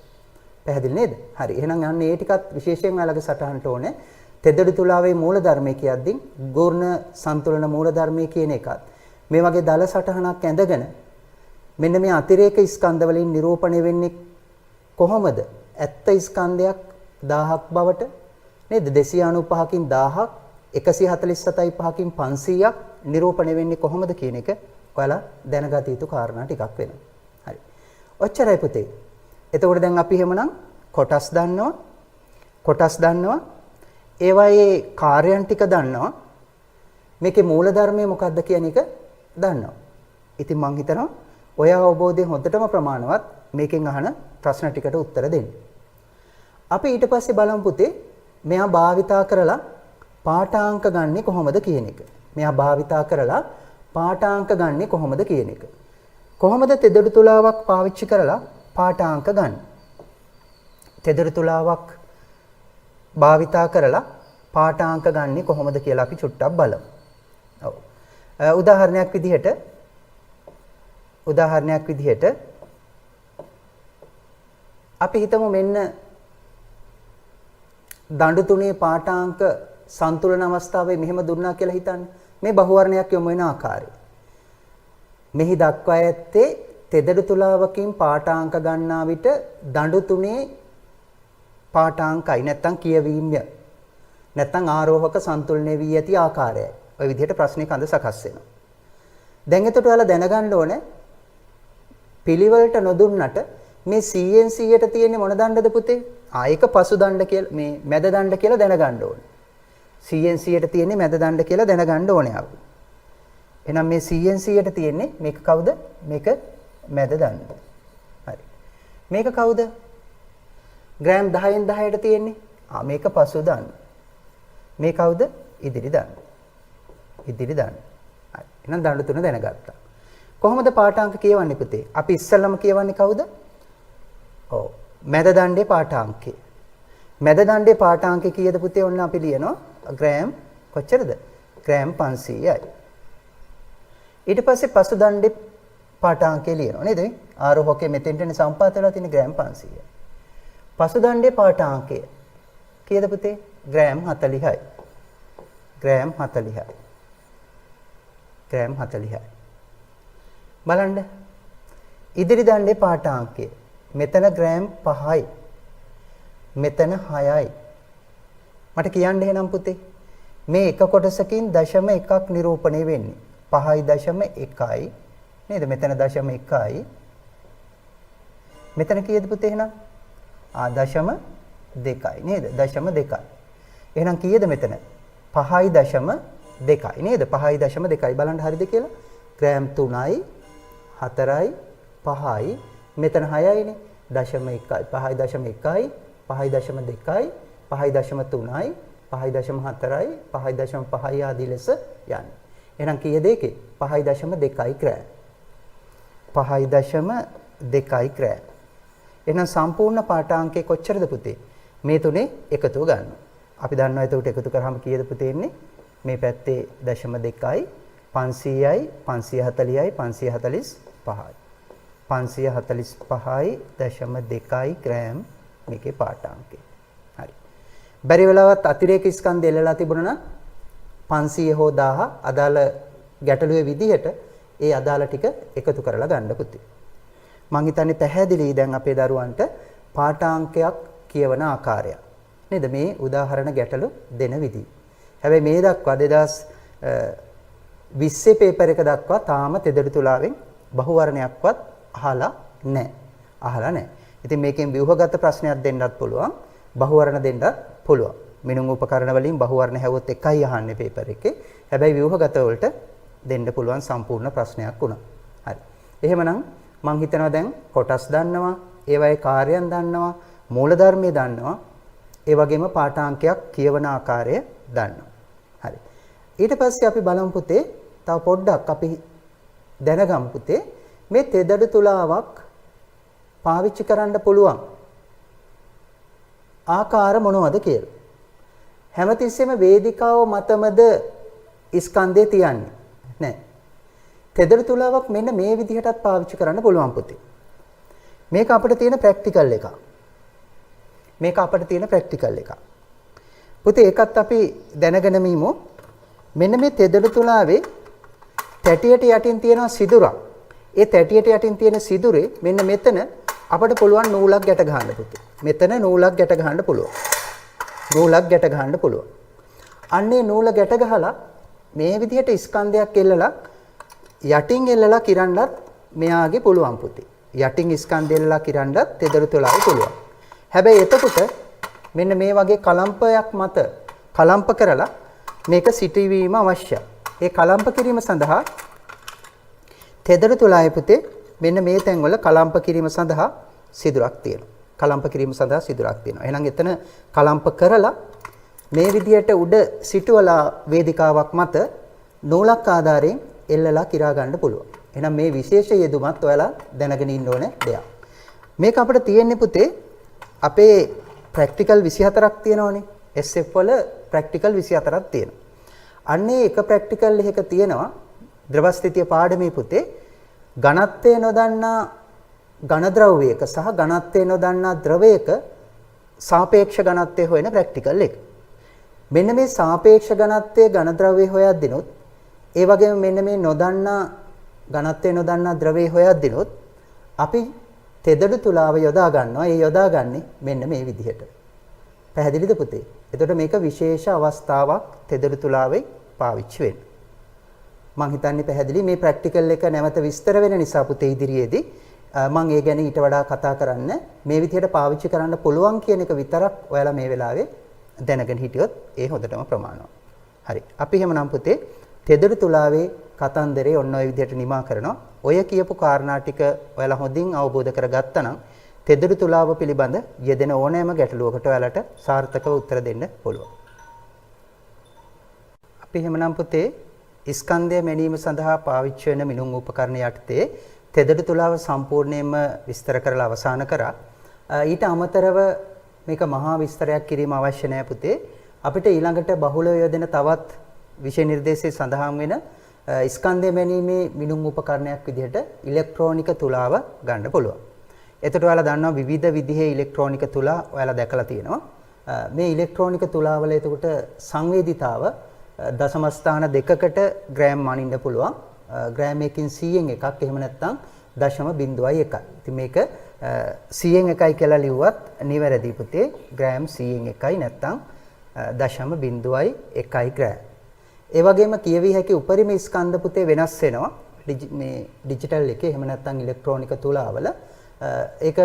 පැහැදිලි නේද? හරි. එහෙනම් යන්න ඒ ටිකත් විශේෂයෙන් ඔයාලගේ සටහනට ඕනේ. තෙදඩු තුලාවේ මූලධර්මයේ කියද්දී ගෝර්ණ සන්තුලන මූලධර්මයේ කියන එකත් මේ වගේ දල සටහනක් ඇඳගෙන මෙන්න මේ අතිරේක ස්කන්ධ වලින් නිරූපණය වෙන්නේ කොහොමද? ඇත්ත ස්කන්ධයක් 1000ක් බවට නේද? 295කින් 1000ක් 147.5කින් 500ක් නිරූපණය වෙන්නේ කොහොමද කියන එක ඔයාලා දැනගත යුතු කාරණා ටිකක් වෙනවා. හරි. ඔච්චරයි පුතේ. එතකොට දැන් අපි එහෙමනම් කොටස් දන්නවා. කොටස් දන්නවා. ඒවායේ කාර්යයන් ටික දන්නවා. මේකේ මූලධර්මය මොකක්ද කියන එක දන්නවා. ඉතින් මම හිතනවා ඔය අවබෝධය හොඳටම ප්‍රමාණවත් මේකෙන් අහන ප්‍රශ්න ටිකට උත්තර දෙන්න. අපි ඊට පස්සේ බලමු පුතේ මෙයා භාවිතා කරලා පාඨාංක ගන්නෙ කොහොමද කියන එක. මෙයා භාවිතා කරලා පාඨාංක ගන්නෙ කොහොමද කියන එක. කොහොමද තෙදඩු තුලාවක් පාවිච්චි කරලා පාඨාංක ගන්න? තෙදඩු තුලාවක් භාවිතා කරලා පාඨාංක ගන්නෙ කොහොමද කියලා අපි චුට්ටක් බලමු. ඔව්. උදාහරණයක් විදිහට අපි හිතමු මෙන්න දඬු තුනේ පාඨාංක සන්තුලන අවස්ථාවේ මෙහෙම දුන්නා කියලා හිතන්න. මේ බහුවර්ණයක් යොමු වෙන ආකාරය. මෙහි දක්වා ඇත්තේ තෙදඩු තුලාවකින් පාඨාංක ගන්නා විට දඬු තුනේ පාඨාංකයි නැත්තම් කියවීමය. නැත්තම් ආරෝහක සන්තුලනය වී ඇති ආකාරයයි. ඔය විදිහට ප්‍රශ්නේ කඳ සකස් වෙනවා. දැන් එතකොට ඔයාලා දැනගන්න ඕනේ පිළිවෙලට නොදුන්නට මේ 100ට තියෙන්නේ මොන දණ්ඩද පුතේ? ඒක පසු දණ්ඩ කියලා මේ මැද දණ්ඩ කියලා දැනගන්න ඕනේ. 100ට තියෙන්නේ මැද දණ්ඩ කියලා දැනගන්න ඕනේ අපි. එහෙනම් මේ 100ට තියෙන්නේ මේක කවුද? මේක මැද දණ්ඩ. හරි. මේක කවුද? ග්‍රෑම් 10න් 10ට තියෙන්නේ. මේක පසු දණ්ඩ. මේ කවුද? ඉදිරි දණ්ඩ. ඉදිරි දණ්ඩ. හරි. එහෙනම් දණ්ඩ තුන දැනගත්තා. කොහොමද පාඨාංක කියවන්නේ පුතේ? අපි ඉස්සෙල්ලම කියවන්නේ කවුද? ඔව්. මැද දණ්ඩේ පාඨාංකය. මැද දණ්ඩේ පාඨාංකය කීයද පුතේ? ඔන්න අපි ලියනවා ග්‍රෑම් කොච්චරද? ග්‍රෑම් 500යි. ඊට පස්සේ පසු දණ්ඩේ පාඨාංකය ලියනවා නේද? ආරෝහකයේ මෙතෙන්ටනේ සම්පාත වෙලා තියෙන ග්‍රෑම් 500යි. පසු දණ්ඩේ පාඨාංකය කීයද පුතේ? ග්‍රෑම් 40යි. ග්‍රෑම් 40යි. ග්‍රෑම් 40යි. බලන්න. ඉදිරි දණ්ඩේ පාඨාංකය. මෙතන ග්‍රෑම් 5යි. මෙතන 6යි. මට කියන්න එහෙනම් පුතේ මේ එක කොටසකින් 0.1ක් නිරූපණය වෙන්නේ 5.1යි නේද? මෙතන 0.1යි. මෙතන කීයද පුතේ එහෙනම්? 0.2යි නේද? 0.2යි. එහෙනම් කීයද මෙතන? 5.2යි නේද? 5.2යි. බලන්න හරියද කියලා? ග්‍රෑම් 3යි 4යි 5යි මෙතන 6යිනේ. 0.1යි 5.1යි 5.2යි 5.3යි 5.4යි 5.5යි ආදී ලෙස යන්නේ. එහෙනම් කීයද ඒකේ? 5.2යි ග්‍රෑම්. 5.2යි ග්‍රෑම්. එහෙනම් සම්පූර්ණ පාඨාංකය කොච්චරද පුතේ? මේ තුනේ එකතුව ගන්නවා. අපි දන්නවා එතකොට එකතු කරාම කීයද පුතේ එන්නේ? මේ පැත්තේ 0.2යි 500යි 540යි 545යි 545.2 ග්‍රෑම් මේකේ පාඨාංකය. හරි. බැරි වෙලාවත් අතිරේක ස්කන්ධය එල්ලලා තිබුණා නම් 500 හෝ 1000 අදාළ ගැටලුවේ විදිහට ඒ අදාළ ටික එකතු කරලා ගන්න පුතේ. මං හිතන්නේ පැහැදිලි දැන් අපේ දරුවන්ට පාඨාංකයක් කියවන ආකාරය. නේද මේ උදාහරණ ගැටලු දෙන විදිහ. හැබැයි මේ දක්වා 2020 පේපර් එක දක්වා තාම තෙදඩු තුලාවෙන් බහුවර්ණයක්වත් අහලා නැහැ. ඉතින් මේකෙන් ව්‍යුහගත ප්‍රශ්නයක් දෙන්නත් පුළුවන්, බහුවර්ණ දෙන්නත් පුළුවන්. මිනුම් උපකරණ වලින් බහුවර්ණ හැවොත් එකයි අහන්නේ පේපර් එකේ. හැබැයි ව්‍යුහගත වලට දෙන්න පුළුවන් සම්පූර්ණ ප්‍රශ්නයක් වුණා. හරි. එහෙමනම් මම හිතනවා දැන් කොටස් දන්නවා, ඒවායේ කාර්යයන් දන්නවා, මූලධර්මය දන්නවා, ඒ වගේම පාඨාංකයක් කියවන ආකාරය දන්නවා. හරි. ඊට පස්සේ අපි බලමු පුතේ තව පොඩ්ඩක් අපි දැනගමු පුතේ මේ තෙදඩු තුලාවක් පාවිච්චි කරන්න පුළුවන් ආකාර මොනවද කියලා. හැමතිස්සෙම වේදිකාව මතමද ස්කන්ධය තියන්නේ නැහැ. තෙදඩු තුලාවක් මෙන්න මේ විදිහටත් පාවිච්චි කරන්න පුළුවන් පුතේ. මේක අපිට තියෙන ප්‍රැක්ටිකල් එකක්. පුතේ ඒකත් අපි දැනගෙන මිමු. මෙන්න මේ තෙදඩු තුලාවේ තැටියට යටින් තියෙන සිදුරක්. ඒ තැටියට යටින් තියෙන සිදුරේ මෙන්න මෙතන අපිට පුළුවන් නූලක් ගැට ගන්න පුතේ. මෙතන නූලක් ගැට ගන්න පුළුවන්. අන්නේ නූල ගැට ගහලා මේ විදිහට ස්කන්ධයක් එල්ලලා යටින් එල්ලලා කිරන්නත් මෙයාගේ පුළුවන් පුතේ. යටින් ස්කන්ධය එල්ලලා කිරන්නත් තෙදඩු තුලාවේ පුළුවන්. හැබැයි එතකොට මෙන්න මේ වගේ කලම්පයක් මත කලම්ප කරලා මේක සිටවීම අවශ්‍යයි. ඒ කලම්ප කිරීම සඳහා තෙදඩු තුලාවේ පුතේ මෙන්න මේ තැන්වල කලම්ප කිරීම සඳහා සිදුරක් තියෙනවා. එහෙනම් එතන කලම්ප කරලා මේ විදියට උඩ සිටුවලා වේදිකාවක් මත නූලක් ආධාරයෙන් එල්ලලා කිරා ගන්න පුළුවන්. එහෙනම් මේ විශේෂ යෙදුමත් ඔයාලා දැනගෙන ඉන්න ඕනේ දෙයක්. මේක අපිට තියෙන්නේ පුතේ අපේ ප්‍රැක්ටිකල් 24ක් තියෙනවනේ. SF වල ප්‍රැක්ටිකල් 24ක් තියෙනවා. අන්නේ එක ප්‍රැක්ටිකල් එකක තියෙනවා ද්‍රවස්ථිතිය පාඩමේ පුතේ ඝනත්වය නොදන්නා ඝන ද්‍රව්‍යයක සහ ඝනත්වය නොදන්නා ද්‍රවයක සාපේක්ෂ ඝනත්වය හොයන ප්‍රැක්ටිකල් එක. මෙන්න මේ සාපේක්ෂ ඝනත්වයේ ඝන ද්‍රව්‍ය හොයද්දිනොත් ඒ වගේම මෙන්න මේ නොදන්නා ඝනත්වය නොදන්නා ද්‍රවය හොයද්දිනොත් අපි තෙදඩු තුලාව යොදා ගන්නවා. ඒ යොදාගන්නේ මෙන්න මේ විදිහට. පැහැදිලිද පුතේ? එතකොට මේක විශේෂ අවස්ථාවක් තෙදඩු තුලාවේ පාවිච්චි වෙන්න. මම හිතන්නේ පැහැදිලි. මේ ප්‍රැක්ටිකල් එක නැවත විස්තර වෙන නිසා පුතේ ඉදිරියේදී මම ඒ ගැන ඊට වඩා කතා කරන්න මේ විදිහට පාවිච්චි කරන්න පුළුවන් කියන එක විතරක් ඔයාලා මේ වෙලාවේ දැනගෙන හිටියොත් ඒ හොඳටම ප්‍රමාණවත්. හරි. අපි එහෙමනම් පුතේ තෙදඩු තුලාවේ කතන්දරේ ඔන්න ඔය විදිහට නිමා කරනවා. ඔය කියපු කාරණා ටික ඔයාලා හොඳින් අවබෝධ කරගත්තා නම් තෙදඩු තුලාව පිළිබඳ යෙදෙන ඕනෑම ගැටලුවකට ඔයාලට සාර්ථකව උත්තර දෙන්න පුළුවන්. අපි එහෙමනම් පුතේ ස්කන්ධය මැනීම සඳහා පාවිච්චි වෙන මිනුම් උපකරණ යටතේ තෙදඩු තුලාව සම්පූර්ණයෙන්ම විස්තර කරලා අවසන් කරා. ඊට අමතරව මේක මහා විස්තරයක් කිරීම අවශ්‍ය නැහැ පුතේ. අපිට ඊළඟට බහුලව යොදෙන තවත් විෂය නිර්දේශයේ සඳහන් වෙන ස්කන්ධය මැනීමේ මිනුම් උපකරණයක් විදිහට ඉලෙක්ට්‍රෝනික තුලාව ගන්න පුළුවන්. එතකොට ඔයාලා දන්නවා විවිධ විදිහේ ඉලෙක්ට්‍රෝනික තුලා ඔයාලා දැකලා තියෙනවා. මේ ඉලෙක්ට්‍රෝනික තුලාවල එතකොට සංවේදීතාව දශම ස්ථාන දෙකකට ග්‍රෑම් මනින්න පුළුවන්. ග්‍රෑම් එකකින් 100න් එකක් එහෙම නැත්නම් 0.1. ඉතින් මේක 100න් එකයි කියලා ලිව්වත් නිවැරදි පුතේ. ග්‍රෑම් 100න් එකයි නැත්නම් 0.1 ග්‍රෑම්. ඒ වගේම කියවිය හැකි උපරිම ස්කන්ධ පුතේ වෙනස් වෙනවා. මේ ඩිජිටල් එකේ එහෙම නැත්නම් ඉලෙක්ට්‍රෝනික තුලාවල ඒක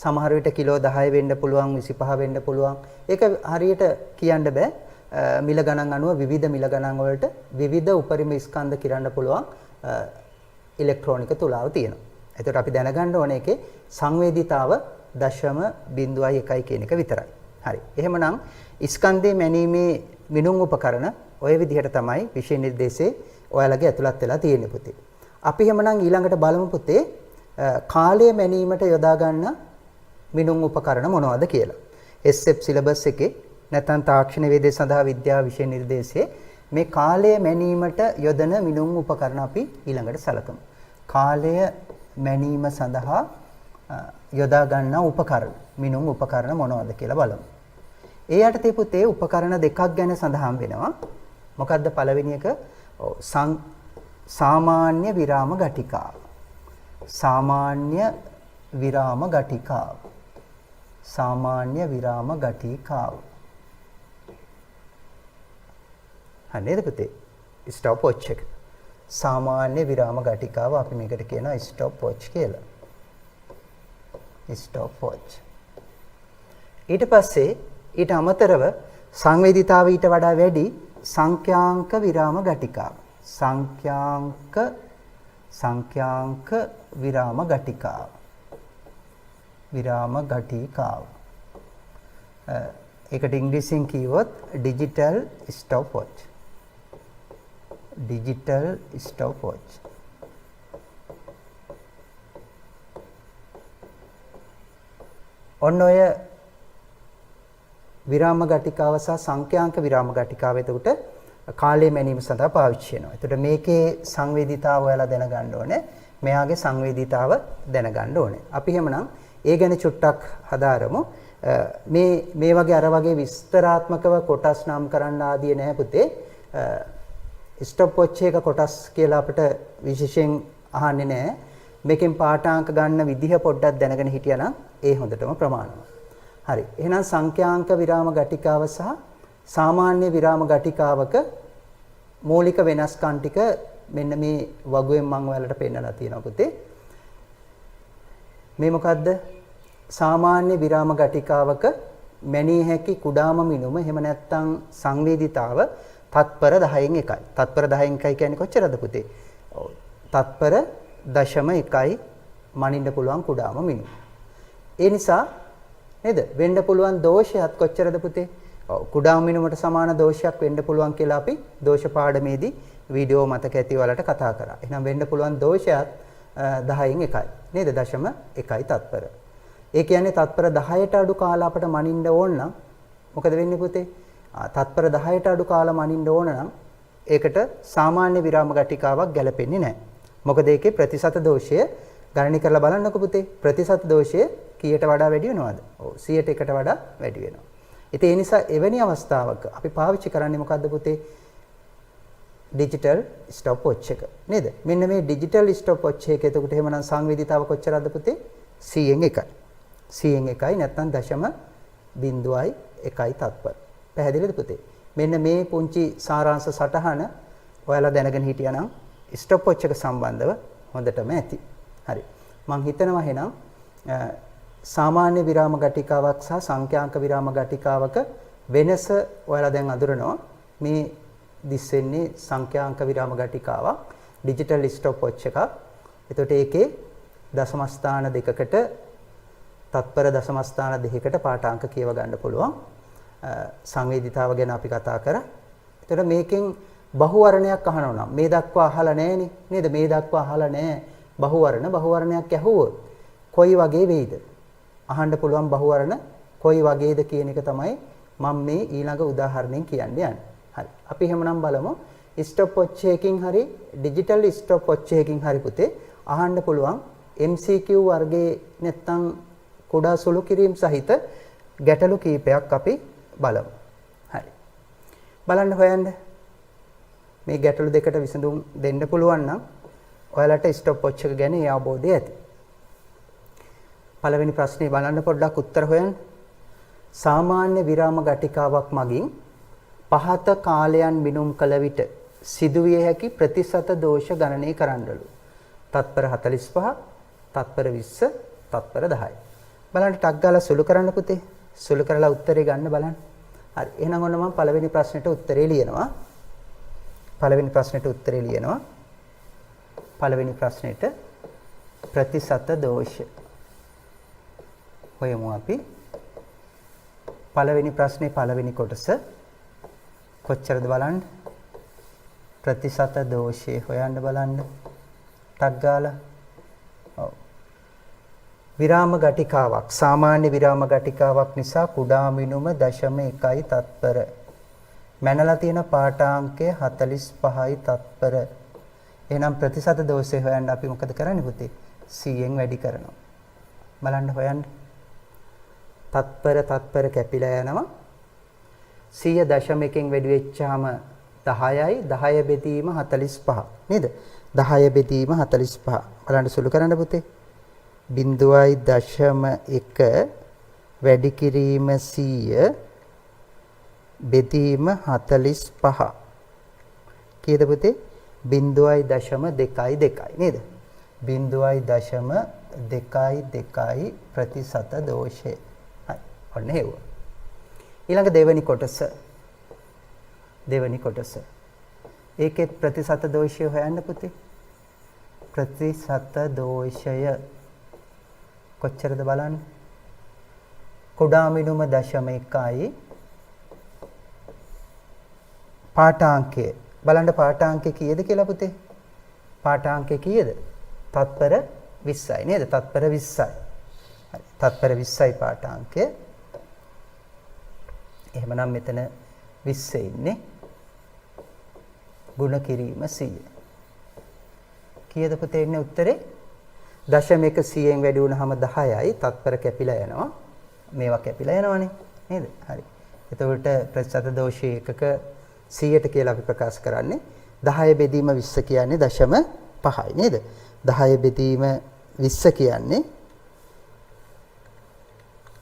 සමහර විට කිලෝ 10 වෙන්න පුළුවන් 25 වෙන්න පුළුවන්. ඒක හරියට කියන්න බෑ. මිල ගණන් අනුව විවිධ මිල ගණන් වලට විවිධ උපරිම ස්කන්ධ කිරන්න පුළුවන් ඉලෙක්ට්‍රෝනික තුලාව තියෙනවා. එතකොට අපි දැනගන්න ඕනේ ඒකේ සංවේදීතාව 0.1 කියන එක විතරයි. හරි. එහෙමනම් ස්කන්ධේ මැනීමේ මිනුම් උපකරණ ඔය විදිහට තමයි විෂය නිර්දේශයේ ඔයාලගේ ඇතුළත් වෙලා තියෙන්නේ පුතේ. අපි එහෙමනම් ඊළඟට බලමු පුතේ කාලය මැනීමට යොදා ගන්න මිනුම් උපකරණ මොනවද කියලා. SF සිලබස් එකේ නැත්නම් තාක්ෂණ වේදේ සඳහා විද්‍යා විෂය නිර්දේශයේ මේ කාලය මැනීමට යොදන මිනුම් උපකරණ අපි ඊළඟට සලකමු. කාලය මැනීම සඳහා යොදා ගන්නා උපකරණ මිනුම් උපකරණ මොනවද කියලා බලමු. ඒ යටතේ පුතේ උපකරණ දෙකක් ගැන සඳහන් වෙනවා. මොකද්ද පළවෙනි එක? සාමාන්‍ය විරාම ඝටිකාව. සාමාන්‍ය විරාම ඝටිකාව. සාමාන්‍ය විරාම ඝටිකාව. හරිද පුතේ? ස්ටොප් වොච් එක. සාමාන්‍ය විරාම ඝටිකාව අපි මේකට කියනවා ස්ටොප් වොච් කියලා. Stop watch. ඊට පස්සේ ඊට අමතරව සංවේදීතාවය ඊට වඩා වැඩි සංඛ්‍යාංක විරාම ඝටිකාව. සංඛ්‍යාංක විරාම ඝටිකාව. විරාම ඝටිකාව. ඒකට ඉංග්‍රීසියෙන් කිව්වොත් digital stop watch. Digital stop watch. ඔන්න ඔය විරාම ඝටිකාව සහ සංඛ්‍යාංක විරාම ඝටිකාව එතකොට කාලය මැනීම සඳහා පාවිච්චි වෙනවා. එතකොට මේකේ සංවේදීතාව ඔයාලා දැනගන්න ඕනේ. මෙයාගේ සංවේදීතාව දැනගන්න ඕනේ. අපි එහෙමනම් ඒ ගැන චුට්ටක් හදාරමු. මේ වගේ අර වගේ විස්තරාත්මකව කොටස් නම් කරන්න ආදිය නැහැ පුතේ. ස්ටොප් වොච් එක කොටස් කියලා අපිට විශේෂයෙන් අහන්නේ නැහැ. මේකෙන් පාඨාංක ගන්න විදිහ පොඩ්ඩක් දැනගෙන හිටියනම් ඒ හොඳටම ප්‍රමාණවත්. හරි. එහෙනම් සංඛ්‍යාංක විරාම ඝටිකාව සහ සාමාන්‍ය විරාම ඝටිකාවක මූලික වෙනස්කම් ටික මෙන්න මේ වගුවෙන් මම ඔයාලට පෙන්නලා තියෙනවා පුතේ. මේ මොකද්ද? සාමාන්‍ය විරාම ඝටිකාවක මැනිය හැකි කුඩාම මිනුම එහෙම නැත්නම් සංවේදීතාව තත්පර 10න් 1යි. තත්පර 10න් 1යි කියන්නේ කොච්චරද පුතේ? ඔව්. තත්පර 0.1යි මනින්න පුළුවන් කුඩාම මිනුම. ඒ නිසා නේද? වෙන්න පුළුවන් දෝෂයත් කොච්චරද පුතේ? ඔව්. කුඩාම මිනුමට සමාන දෝෂයක් වෙන්න පුළුවන් කියලා අපි දෝෂ පාඩමේදී වීඩියෝ මතක ඇති වලට කතා කරා. එහෙනම් වෙන්න පුළුවන් දෝෂයත් 10න් 1යි. නේද? 0.1යි තත්පර. ඒ කියන්නේ තත්පර 10ට අඩු කාලා අපට මනින්න ඕන නම් මොකද වෙන්නේ පුතේ? තත්පර 10ට අඩු කාලා මනින්න ඕන නම් ඒකට සාමාන්‍ය විරාම ඝටිකාවක් ගැලපෙන්නේ නැහැ. මොකද ඒකේ ප්‍රතිශත දෝෂය ගණනය කරලා බලන්නකො පුතේ. ප්‍රතිශත දෝෂය කීයට වඩා වැඩි වෙනවද? ඔව් 100ට වඩා වැඩි වෙනවා. ඉතින් ඒ නිසා එවැනි අවස්ථාවක අපි පාවිච්චි කරන්නේ මොකද්ද පුතේ? ඩිජිටල් ස්ටොප් වොච් එක. නේද? මෙන්න මේ ඩිජිටල් ස්ටොප් වොච් එක එතකොට එහෙමනම් සංවේදීතාව කොච්චරද පුතේ? 100න් 1යි. 100න් 1යි නැත්නම් 0.1යි තත්පර. පැහැදිලිද පුතේ? මෙන්න මේ පුංචි සාරාංශ සටහන ඔයාලා දැනගෙන හිටියානම් ස්ටොප් වොච් එක සම්බන්ධව හොඳටම ඇති. හරි. මම හිතනවා එහෙනම් සාමාන්‍ය විරාම ඝටිකාවක් සහ සංඛ්‍යාංක විරාම ඝටිකාවක වෙනස ඔයාලා දැන් අඳුරනවා. මේ දිස් වෙන්නේ සංඛ්‍යාංක විරාම ඝටිකාවක් ඩිජිටල් ස්ටොප් වොච් එකක්. එතකොට ඒකේ දශම ස්ථාන දෙකකට තත්පර දශම ස්ථාන දෙකකට පාඨාංක කියව ගන්න පුළුවන්. සංවේදීතාව ගැන අපි කතා කරා. එතකොට මේකෙන් බහුවර්ණයක් අහනවා නම් මේ දක්වා අහලා නැහෙනේ නේද? මේ දක්වා අහලා නැහැ. බහුවර්ණයක් ඇහුවොත් කොයි වගේ වෙයිද? අහන්න පුළුවන් බහුවර්ණ කොයි වගේද කියන එක තමයි මම මේ ඊළඟ උදාහරණයෙන් කියන්න යන්නේ. හරි. අපි එහෙමනම් බලමු ස්ටොප් වොච් එකකින් හරි ඩිජිටල් ස්ටොප් වොච් එකකින් හරි පුතේ අහන්න පුළුවන් MCQ වර්ගයේ නැත්තම් කුඩා සුළු කිරීම සහිත ගැටලු කීපයක් අපි බලමු. හරි. බලන්න හොයන්න. මේ ගැටලු දෙකට විසඳුම් දෙන්න පුළුවන් නම් ඔයාලට ස්ටොප් වොච් එක ගැන අවබෝධය ඇති. පළවෙනි ප්‍රශ්නේ බලන්න පොඩ්ඩක් උත්තර හොයන්න. සාමාන්‍ය විරාම ඝටිකාවක් මගින් පහත කාලයන් මිනුම් කළ විට සිදුවිය හැකි ප්‍රතිශත දෝෂ ගණනය කරන්නලු. තත්පර 45, තත්පර 20, තත්පර 10. බලන්න ටක් ගාලා සුළු කරන්න පුතේ. සුළු කරලා උත්තරේ ගන්න බලන්න. හරි. එහෙනම් ඔන්න මම පළවෙනි ප්‍රශ්නෙට උත්තරේ ලියනවා. පළවෙනි ප්‍රශ්නෙට ප්‍රතිශත දෝෂ හොයමු අපි. පළවෙනි ප්‍රශ්නේ පළවෙනි කොටස කොච්චරද බලන්න. ප්‍රතිශත දෝෂය හොයන්න බලන්න. ටක් ගාලා. ඔව්. විරාම ගටිකාවක් සාමාන්‍ය විරාම ගටිකාවක් නිසා කුඩා මිනුම 0.1යි තත්පර. මැනලා තියෙන පාඨාංකය 45යි තත්පර. එහෙනම් ප්‍රතිශත දෝෂය හොයන්න අපි මොකද කරන්නේ පුතේ? 100න් වැඩි කරනවා. බලන්න හොයන්න. තත්පර කැපිලා යනවා. 100.1න් වැඩි වෙච්චාම 10යි 10 බෙදීම 45 නේද? 10 බෙදීම 45. බලන්න සුළු කරන්න පුතේ. 0.1 වැඩි කිරීම 100 බෙදීම 45. කීයද පුතේ? 0.22 නේද? 0.22 ප්‍රතිශත දෝෂය. හරි. ඔන්න හේව. ඊළඟ දෙවෙනි කොටස. ඒකෙත් ප්‍රතිශත දෝෂය හොයන්න පුතේ. ප්‍රතිශත දෝෂය කොච්චරද බලන්න. කුඩා මිනුම 0.1යි පාඨාංකය. බලන්න පාඨාංකය කීයද කියලා පුතේ? පාඨාංකය කීයද? තත්පර 20යි නේද? තත්පර 20යි. හරි. තත්පර 20යි පාඨාංකය. එහෙමනම් මෙතන 20 ඉන්නේ. ගුණ කිරීම 100. කීයද පුතේ ඉන්නේ උත්තරේ? 0.1 100න් වැඩි වුණාම 10යි. තත්පර කැපිලා යනවා. මේවා කැපිලා යනවනේ නේද? හරි. එතකොට ප්‍රතිශත දෝෂය එකක 100ට කියලා අපි ප්‍රකාශ කරන්නේ 10 බෙදීම 20 කියන්නේ 0.5යි නේද? 10 බෙදීම 20 කියන්නේ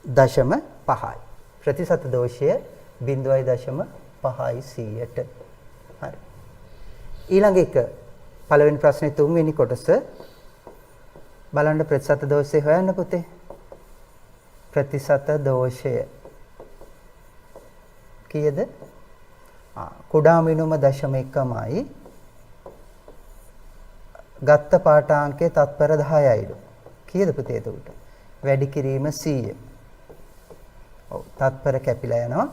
0.5යි. ප්‍රතිශත දෝෂය 0.5යි 100ට. හරි. ඊළඟ එක පළවෙනි ප්‍රශ්නේ තුන්වෙනි කොටස බලන්න ප්‍රතිශත දෝෂය හොයන්න පුතේ. ප්‍රතිශත දෝෂය කීයද? කුඩා මිනුම 0.1මයි ගත්ත පාඨාංකයේ තත්පර 10යිලු. කීයද පුතේ එතකොට? වැඩි කිරීම 100. ඔව් තත්පර කැපිලා යනවා.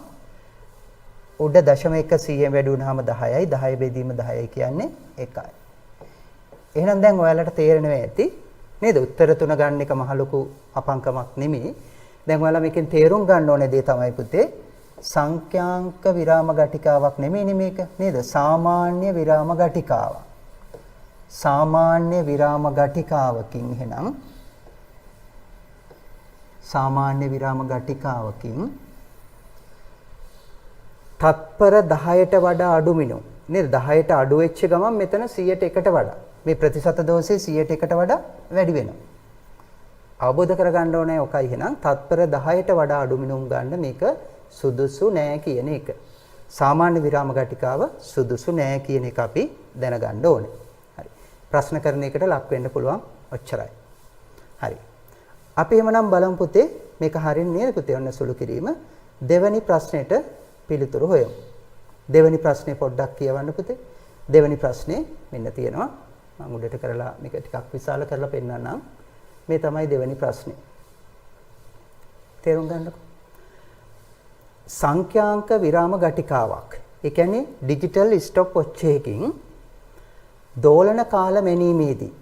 උඩ 0.1 100න් වැඩි වුණාම 10යි. 10 බෙදීම 10යි කියන්නේ 1යි. එහෙනම් දැන් ඔයාලට තේරෙනවා ඇති නේද? උත්තර තුන ගන්න එක මහ ලොකු අපංකමක් නෙමෙයි. දැන් ඔයාලා මේකෙන් තේරුම් ගන්න ඕනේ දේ තමයි පුතේ සංඛ්‍යාංක විරාම ගටිකාවක් නෙමෙයි මේක නේද? සාමාන්‍ය විරාම ගටිකාවක්. සාමාන්‍ය විරාම ගටිකාවකින් එහෙනම් සාමාන්‍ය විරාම ගටිකාවකින් තත්පර 10ට වඩා අඩු මිනුම් නේද? 10ට අඩු වෙච්ච ගමන් මෙතන 100ට 1ට වඩා මේ ප්‍රතිශත දෝෂය 100ට 1ට වඩා වැඩි වෙනවා. අවබෝධ කරගන්න ඕනේ ඔකයි එහෙනම් තත්පර 10ට වඩා අඩු මිනුම් ගන්න මේක සුදුසු නෑ කියන එක. සාමාන්‍ය විරාම ගටිකාව සුදුසු නෑ කියන එක අපි දැනගන්න ඕනේ. හරි. ප්‍රශ්න කරන එකට ලක් වෙන්න පුළුවන් ඔච්චරයි. හරි. අපි එහෙමනම් බලමු පුතේ මේක හරියන්නේ නේද පුතේ? ඔන්න සුළු කිරීම. දෙවෙනි ප්‍රශ්නෙට පිළිතුරු හොයමු. දෙවෙනි ප්‍රශ්නේ පොඩ්ඩක් කියවන්න පුතේ. දෙවෙනි ප්‍රශ්නේ මෙන්න තියෙනවා. මම උඩට කරලා මේක ටිකක් විශාල කරලා පෙන්නන්නම්. මේ තමයි දෙවෙනි ප්‍රශ්නේ. තේරුම් ගන්නකො. සංඛ්‍යාංක විරාම ගටිකාවක්. ඒ කියන්නේ ඩිජිටල් ස්ටොප් වොච් එකකින් දෝලන කාල මැනීමේදී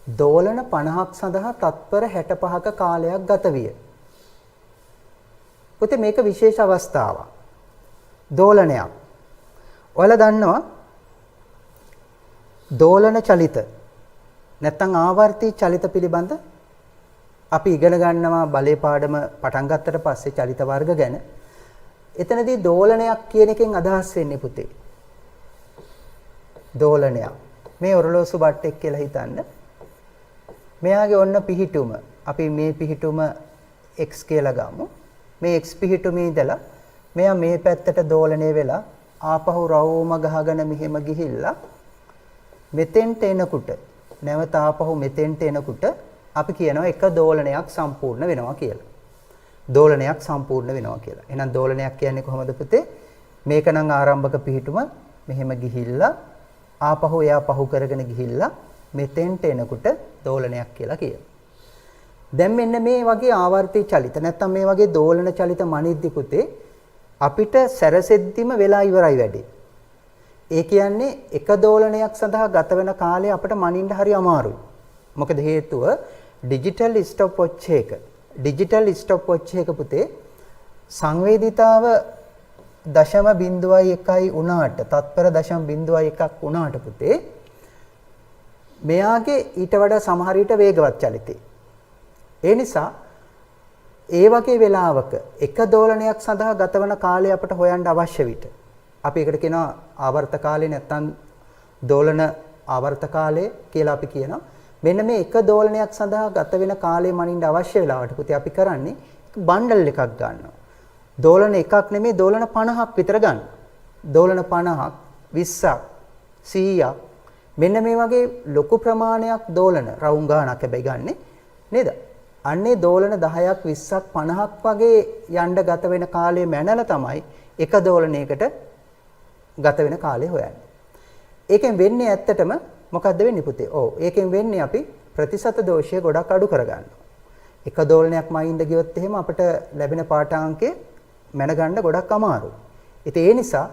දෝලන 50ක් සඳහා තත්පර 65ක කාලයක් ගත විය. පුතේ මේක විශේෂ අවස්ථාවක්. දෝලනයක්. ඔයාලා දන්නවා දෝලන චලිත නැත්නම් ආවර්ති චලිත පිළිබඳ අපි ඉගෙන ගන්නවා බලේ පාඩම පටන් ගත්තට පස්සේ චලිත වර්ග ගැන. එතනදී දෝලනයක් කියන එකෙන් අදහස් වෙන්නේ පුතේ. දෝලනයක්. මේ ඔරලෝසු බට්ටෙක් කියලා හිතන්න. මෙයාගේ ඔන්න පිහිටුම. අපි මේ පිහිටුම x කියලා ගමු. මේ x පිහිටුමේ ඉඳලා මෙයා මේ පැත්තට දෝලණය වෙලා ආපහු රවුම ගහගෙන මෙහෙම ගිහිල්ලා මෙතෙන්ට එනකොට නැවත ආපහු මෙතෙන්ට එනකොට අපි කියනවා එක දෝලනයක් සම්පූර්ණ වෙනවා කියලා. දෝලනයක් සම්පූර්ණ වෙනවා කියලා. එහෙනම් දෝලනයක් කියන්නේ කොහොමද පුතේ? මේක නම් ආරම්භක පිහිටුම මෙහෙම ගිහිල්ලා ආපහු එයා පහු කරගෙන ගිහිල්ලා මෙතෙන්ට එනකොට දෝලනයක් කියලා කියනවා. දැන් මෙන්න මේ වගේ ආවර්ති චලිත නැත්නම් මේ වගේ දෝලන චලිත මනිද්දි පුතේ අපිට සැරසෙද්දිම වෙලා ඉවරයි වැඩි. ඒ කියන්නේ එක දෝලනයක් සඳහා ගත වෙන කාලය අපිට මනින්න හරි අමාරුයි. මොකද හේතුව ඩිජිටල් ස්ටොප් වොච් එක. ඩිජිටල් ස්ටොප් වොච් එක පුතේ සංවේදීතාව 0.1 වුණාට තත්පර 0.1ක් වුණාට පුතේ මෙයාගේ ඊට වඩා සමහර විට වේගවත් චලිතේ. ඒ නිසා ඒ වගේ වෙලාවක එක දෝලනයක් සඳහා ගතවන කාලය අපට හොයන්න අවශ්‍ය විට අපි ඒකට කියනවා ආවර්ත කාලය නැත්නම් දෝලන ආවර්ත කාලය කියලා අපි කියනවා. මෙන්න මේ එක දෝලනයක් සඳහා ගත වෙන කාලය මනින්න අවශ්‍ය වෙලාවට පුතේ අපි කරන්නේ බණ්ඩල් එකක් ගන්නවා. දෝලන එකක් නෙමෙයි දෝලන 50ක් විතර ගන්න. දෝලන 50ක් 20ක් 100ක් මෙන්න මේ වගේ ලොකු ප්‍රමාණයක් දෝලන රවුම් ගානක් හැබැයි ගන්නෙ නේද? අන්නේ දෝලන 10ක් 20ක් 50ක් වගේ යන්න ගත වෙන කාලය මැනලා තමයි එක දෝලනයකට ගත වෙන කාලය හොයන්නේ. ඒකෙන් වෙන්නේ ඇත්තටම මොකද්ද වෙන්නේ පුතේ? ඔව් ඒකෙන් වෙන්නේ අපි ප්‍රතිශත දෝෂය ගොඩක් අඩු කරගන්නවා. එක දෝලනයක් මයින්ද ගියොත් එහෙම අපිට ලැබෙන පාඨාංකය මැනගන්න ගොඩක් අමාරුයි. ඉතින් ඒ නිසා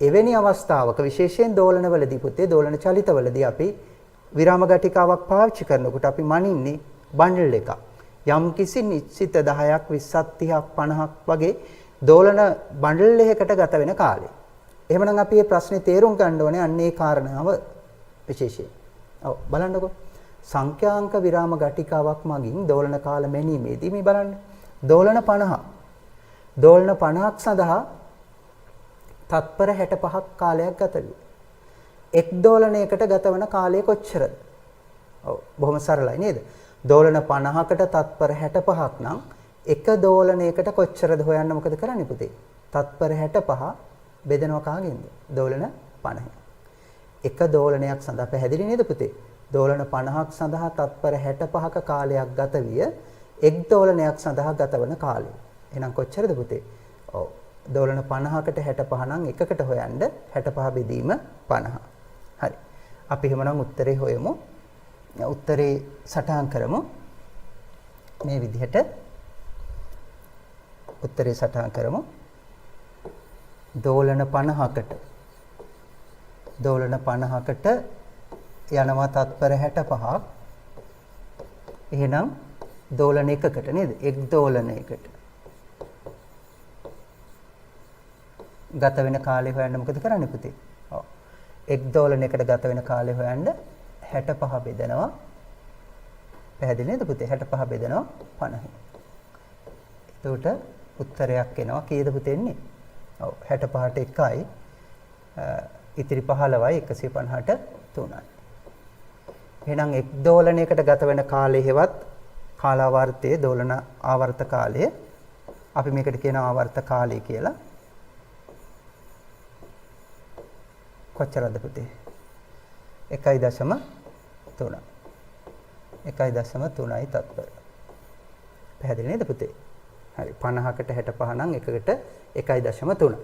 එවැනි අවස්ථාවක විශේෂයෙන් දෝලනවලදී පුතේ දෝලන චලිතවලදී අපි විරාම ගටිකාවක් පාවිච්චි කරනකොට අපි මනින්නේ බණ්ඩල් එකක්. යම් කිසි නිශ්චිත 10ක් 20ක් 30ක් 50ක් වගේ දෝලන බණ්ඩල් එකකට ගත වෙන කාලය. එහෙමනම් අපි මේ ප්‍රශ්නේ තේරුම් ගන්න ඕනේ අන්නේ කාරණාව විශේෂයෙන්. ඔව් බලන්නකෝ. සංඛ්‍යාංක විරාම ගටිකාවක් මගින් දෝලන කාල මැනීමේදී මේ බලන්න. දෝලන 50. දෝලන 50ක් සඳහා තත්පර 65ක් කාලයක් ගත වෙනවා. එක් දෝලනයකට ගතවන කාලය කොච්චරද? ඔව් බොහොම සරලයි නේද? දෝලන 50කට තත්පර 65ක් නම් එක දෝලනයකට කොච්චරද හොයන්න මොකද කරන්නේ පුතේ? තත්පර 65 බෙදනවා කාගෙන්ද? දෝලන 50. එක දෝලනයක් සඳහා පැහැදිලි නේද පුතේ? දෝලන 50ක් සඳහා තත්පර 65ක කාලයක් ගත විය එක් දෝලනයක් සඳහා ගතවන කාලය. එහෙනම් කොච්චරද පුතේ? ඔව් දෝලන 50කට 65 නම් එකකට හොයන්න 65 බෙදීම 50. හරි. අපි එහෙමනම් උත්තරේ හොයමු. උත්තරේ සටහන් කරමු. මේ විදිහට උත්තරේ සටහන් කරමු. දෝලන 50කට යනවා තත්පර 65ක්. එහෙනම් දෝලන එකකට නේද? එක් දෝලනයකට ගත වෙන කාලය හොයන්න මොකද කරන්නේ පුතේ? ඔව්. එක් දෝලනයකට ගත වෙන කාලය හොයන්න 65 බෙදනවා. පැහැදිලි නේද පුතේ? 65 බෙදනවා 50. එතකොට උත්තරයක් එනවා. කීයද පුතේ එන්නේ? ඔව් 65ට 1යි. ඉතිරි 15යි 150ට 3යි. එහෙනම් එක් දෝලනයකට ගත වෙන කාලය හෙවත් කාලාවර්තයේ දෝලන ආවර්ත කාලය අපි මේකට කියනවා ආවර්ත කාලය කියලා. කොච්චරද පුතේ? 1.3. 1.3යි තත්පර. පැහැදිලි නේද පුතේ? හරි. 50කට 65 නම් එකකට 1.3.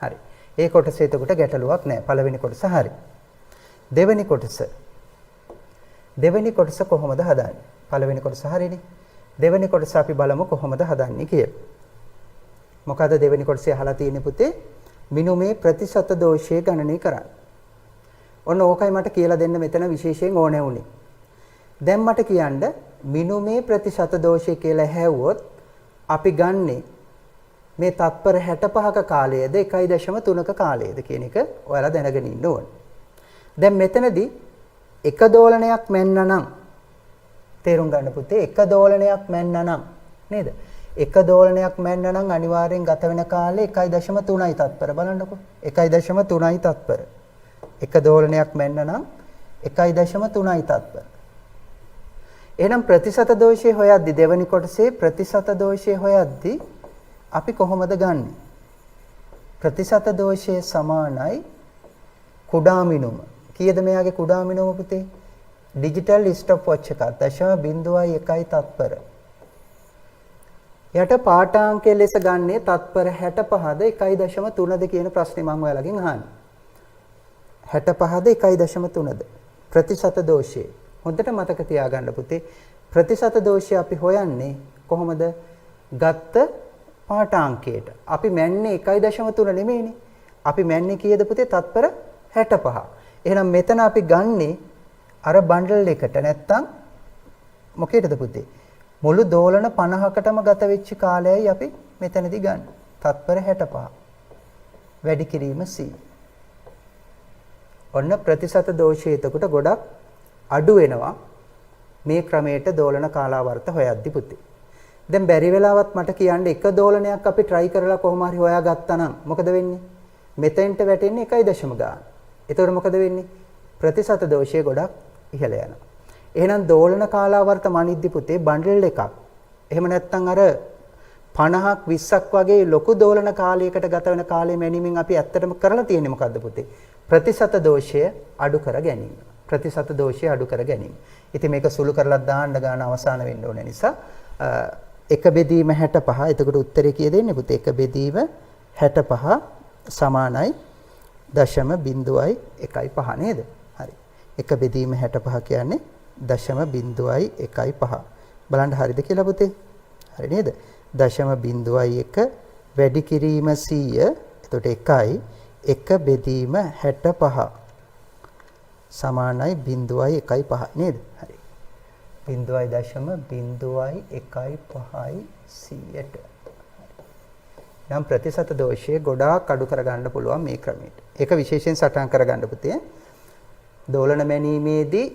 හරි. ඒ කොටස එතකොට ගැටලුවක් නැහැ. පළවෙනි කොටස හරි. දෙවෙනි කොටස කොහොමද හදන්නේ? පළවෙනි කොටස හරිනේ. දෙවෙනි කොටස අපි බලමු කොහොමද හදන්නේ කියලා. මොකද දෙවෙනි කොටසේ අහලා තියෙන්නේ පුතේ මිනුමේ ප්‍රතිශත දෝෂය ගණනය කරන්න. ඔන්න ඕකයි මට කියලා දෙන්න මෙතන විශේෂයෙන් ඕනේ වුණේ. දැන් මට කියන්න මිනුමේ ප්‍රතිශත දෝෂය කියලා හැවුවොත් අපි ගන්නේ මේ තත්පර 65ක කාලයේද 1.3ක කාලයේද කියන එක ඔයාලා දැනගෙන ඉන්න ඕනේ. දැන් මෙතනදී එක දෝලනයක් මැන්න නම් තේරුම් ගන්න පුතේ එක දෝලනයක් මැන්න නම් නේද? එක දෝලනයක් මැන්න නම් අනිවාර්යෙන් ගත වෙන කාලය 1.3යි තත්පර බලන්නකෝ. 1.3යි තත්පර. එක දෝලනයක් මැන්න නම් 1.3යි තත්පර. එහෙනම් ප්‍රතිශත දෝෂය හොයද්දි දෙවෙනි කොටසේ ප්‍රතිශත දෝෂය හොයද්දි අපි කොහොමද ගන්නෙ? ප්‍රතිශත දෝෂය සමානයි කුඩා මිනුම. කීයද මෙයාගේ කුඩා මිනුම පුතේ? ඩිජිටල් ස්ටොප් වොච් එකක් 0.1 තත්පර. යට පාඨාංකය ලෙස ගන්නේ තත්පර 65ද 1.3ද කියන ප්‍රශ්නේ මම ඔයාලගෙන් අහන්නේ. 65ද 1.3ද ප්‍රතිශත දෝෂය. හොඳට මතක තියාගන්න පුතේ. ප්‍රතිශත දෝෂය අපි හොයන්නේ කොහොමද? ගත්ත පාඨාංකයට. අපි මැන්නේ 1.3 නෙමෙයිනේ. අපි මැන්නේ කීයද පුතේ? තත්පර 65. එහෙනම් මෙතන අපි ගන්නේ අර බණ්ඩල් එකට නැත්තම් මොකේද පුතේ? මුළු දෝලන 50කටම ගත වෙච්ච කාලයයි අපි මෙතනදී ගන්න. තත්පර 65. වැඩි කිරීම C. ඔන්න ප්‍රතිශත දෝෂය එතකොට ගොඩක් අඩු වෙනවා මේ ක්‍රමයට දෝලන කාලාවර්ත හොයද්දි පුතේ. දැන් බැරි වෙලාවත් මට කියන්න එක දෝලනයක් අපි try කරලා කොහොම හරි හොයාගත්තා නම් මොකද වෙන්නේ? මෙතෙන්ට වැටෙන්නේ 1.0 ගාන. එතකොට මොකද වෙන්නේ? ප්‍රතිශත දෝෂය ගොඩක් ඉහළ යනවා. එහෙනම් දෝලන කාලාවර්ත මනිද්දි පුතේ බන්ඩල් එකක්. එහෙම නැත්නම් අර 50ක් 20ක් වගේ ලොකු දෝලන කාලයකට ගත වෙන කාලය මැනීමෙන් අපි ඇත්තටම කරලා තියෙන්නේ මොකද්ද පුතේ? ප්‍රතිශත දෝෂය අඩු කර ගැනීම. ප්‍රතිශත දෝෂය අඩු කර ගැනීම. ඉතින් මේක සුළු කරලා දාන්න ගාන අවසාන වෙන්න ඕන නිසා 1 බෙදීම 65. එතකොට උත්තරේ කීය දෙන්නේ පුතේ? 1 බෙදීම 65 සමානයි 0.115 නේද? හරි. 1 බෙදීම 65 කියන්නේ 0.115. බලන්න හරිද කියලා පුතේ? හරි නේද? 0.1 වැඩි කිරීම 100. එතකොට 1යි 1 බෙදීම 65 සමානයි 0.15 නේද? හරි. 0.015යි 100ට. නම් ප්‍රතිශත දෝෂය ගොඩාක් අඩු කරගන්න පුළුවන් මේ ක්‍රමයට. ඒක විශේෂයෙන් සටහන් කරගන්න පුතේ. දෝලන මැනීමේදී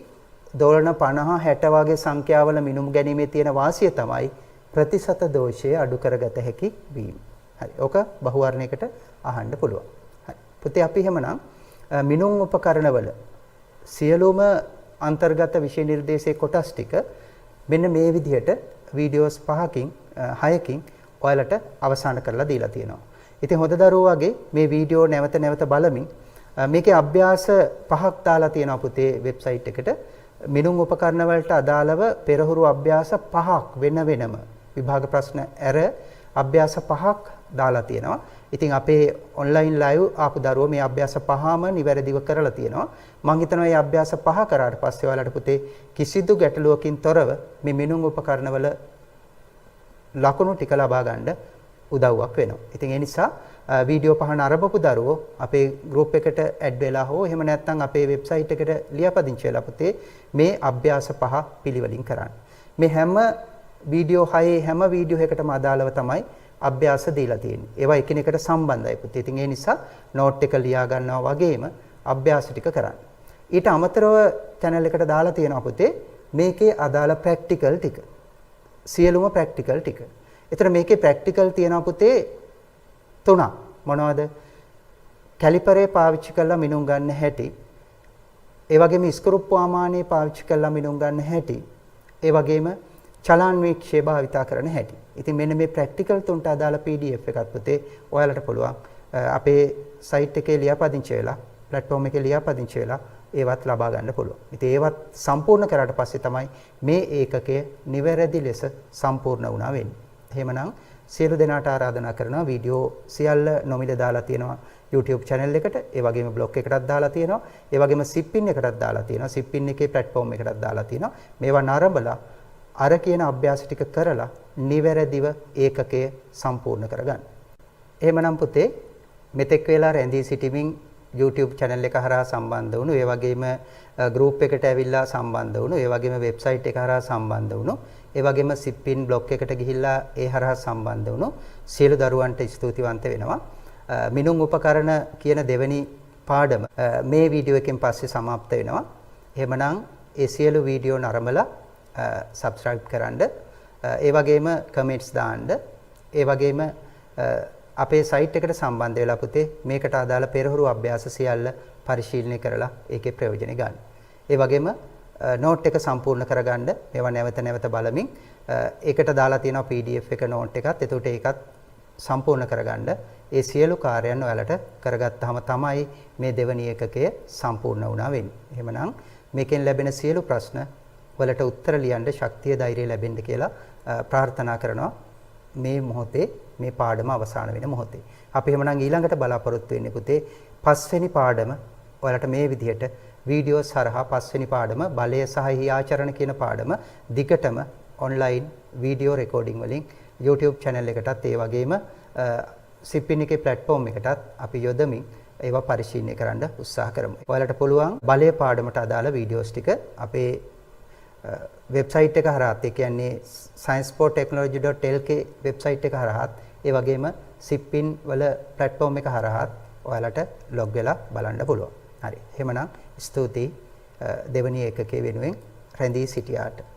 දෝලන 50 60 වගේ සංඛ්‍යාවල මිනුම් ගැනීමේ තියෙන වාසිය තමයි ප්‍රතිශත දෝෂය අඩු කරගත හැකි වීම. හරි. ඕක බහුවර්ණයකට අහන්න පුළුවන්. හරි. පුතේ අපි එහෙමනම් මිනුම් උපකරණවල සියලුම අන්තර්ගත විෂය නිර්දේශයේ කොටස් ටික මෙන්න මේ විදිහට වීඩියෝස් 5කින් 6කින් ඔයාලට අවසන් කරලා දීලා තියෙනවා. ඉතින් හොඳ දරුවෝ වගේ මේ වීඩියෝ නැවත නැවත බලමින් මේකේ අභ්‍යාස 5ක් දාලා තියෙනවා පුතේ වෙබ්සයිට් එකට. මිනුම් උපකරණ වලට අදාළව පෙරහුරු අභ්‍යාස 5ක් වෙන වෙනම විභාග ප්‍රශ්න ඇර අභ්‍යාස 5ක් දාලා තියෙනවා. ඉතින් අපේ ඔන්ලයින් ලයිව් ආපු දරුවෝ මේ අභ්‍යාස 5ම නිවැරදිව කරලා තියෙනවා. මම හිතනවා මේ අභ්‍යාස 5 කරාට පස්සේ ඔයාලට පුතේ කිසිදු ගැටලුවකින් තොරව මේ මිනුම් උපකරණවල ලකුණු ටික ලබා ගන්න උදව්වක් වෙනවා. ඉතින් ඒ නිසා වීඩියෝ 5 නරඹපු දරුවෝ අපේ ගෲප් එකට ඇඩ් වෙලා හෝ එහෙම නැත්නම් අපේ වෙබ්සයිට් එකට ලියාපදිංචි වෙලා පුතේ මේ අභ්‍යාස 5 පිළිවෙලින් කරන්න. මේ හැම වීඩියෝ 6 හැම වීඩියෝ එකකටම අදාළව තමයි අභ්‍යාස දීලා තියෙන්නේ. ඒවා එකිනෙකට සම්බන්ධයි පුතේ. ඉතින් ඒ නිසා නෝට් එක ලියා ගන්නවා වගේම අභ්‍යාස ටික කරන්න. ඊට අමතරව channel එකට දාලා තියෙනවා පුතේ මේකේ අදාළ ප්‍රැක්ටිකල් ටික. සියලුම ප්‍රැක්ටිකල් ටික. ඒතර මේකේ ප්‍රැක්ටිකල් තියෙනවා පුතේ 3ක්. මොනවද? කැලිපරේ පාවිච්චි කරලා මිනුම් ගන්න හැටි. ඒ වගේම ස්ක්‍රූප් වාමානේ පාවිච්චි කරලා මිනුම් ගන්න හැටි. ඒ වගේම චලන් වීක්ෂය භාවිතා කරන හැටි. ඉතින් මෙන්න මේ ප්‍රැක්ටිකල් තුනට අදාළ PDF එකක් පුතේ ඔයාලට පුළුවන් අපේ සයිට් එකේ ලියාපදිංචි වෙලා platform එකේ ලියාපදිංචි වෙලා ඒවත් ලබා ගන්න පුළුවන්. ඉතින් ඒවත් සම්පූර්ණ කරාට පස්සේ තමයි මේ ඒකකය නිවැරදි ලෙස සම්පූර්ණ වුණා වෙන්නේ. එහෙමනම් සියලු දෙනාට ආරාධනා කරනවා වීඩියෝ සියල්ල නොමිලේ දාලා තියෙනවා YouTube channel එකට. ඒ වගේම blog එකටත් දාලා තියෙනවා. ඒ වගේම සිප්පින් එකටත් දාලා තියෙනවා. සිප්පින් එකේ platform එකටත් දාලා තියෙනවා. මේවා නරඹලා අර කියන අභ්‍යාස ටික කරලා නිවැරදිව ඒකකය සම්පූර්ණ කරගන්න. එහෙමනම් පුතේ මෙතෙක් වෙලා රැඳී සිටීමෙන් YouTube channel එක හරහා සම්බන්ධ වුණු, ඒ වගේම group එකට ඇවිල්ලා සම්බන්ධ වුණු, ඒ වගේම website එක හරහා සම්බන්ධ වුණු, ඒ වගේම සිප්පින් blog එකට ගිහිල්ලා ඒ හරහා සම්බන්ධ වුණු සියලු දරුවන්ට ස්තුතිවන්ත වෙනවා. මිනුම් උපකරණ කියන දෙවෙනි පාඩම මේ වීඩියෝ එකෙන් පස්සේ સમાપ્ત වෙනවා. එහෙමනම් ඒ සියලු වීඩියෝ නරඹලා subscribe කරන්න, ඒ වගේම comments දාන්න, ඒ වගේම අපේ site එකට සම්බන්ධ වෙලා පුතේ මේකට අදාළ පෙරහුරු අභ්‍යාස සියල්ල පරිශීලනය කරලා ඒකේ ප්‍රයෝජනෙ ගන්න. ඒ වගේම note එක සම්පූර්ණ කරගන්න මේවා නැවත නැවත බලමින් ඒකට දාලා තියෙනවා PDF එක note එකත්. එතකොට ඒකත් සම්පූර්ණ කරගන්න. ඒ සියලු කාර්යයන් ඔයාලට කරගත්තාම තමයි මේ දෙවැනි ඒකකය සම්පූර්ණ වුණා වෙන්නේ. එහෙමනම් මේකෙන් ලැබෙන සියලු ප්‍රශ්න වලට උත්තර ලියන්න ශක්තිය ධෛර්යය ලැබෙන්න කියලා ප්‍රාර්ථනා කරනවා මේ මොහොතේ මේ පාඩම අවසන් වෙන මොහොතේ. අපි එහෙමනම් ඊළඟට බලාපොරොත්තු වෙන්නේ පුතේ පස්වෙනි පාඩම ඔයාලට මේ විදිහට වීඩියෝස් හරහා පස්වෙනි පාඩම බලය සහ ආචරණ කියන පාඩම දිගටම ඔන්ලයින් වීඩියෝ රෙකෝඩින් වලින් YouTube channel එකටත් ඒ වගේම සිප්පින් එකේ platform එකටත් අපි යොදමින් ඒවා පරිශීලනය කරන්න උත්සාහ කරමු. ඔයාලට පුළුවන් බලය පාඩමට අදාළ වීඩියෝස් ටික අපේ වෙබ්සයිට් එක හරහාත් ඒ කියන්නේ sciencefortechnology.lk වෙබ්සයිට් එක හරහාත් ඒ වගේම සිප්පින් වල platform එක හරහාත් ඔයාලට log වෙලා බලන්න පුළුවන්. හරි. එහෙමනම් ස්තුතියි දෙවැනි ඒකකයේ වෙනුවෙන් රැඳී සිටියාට.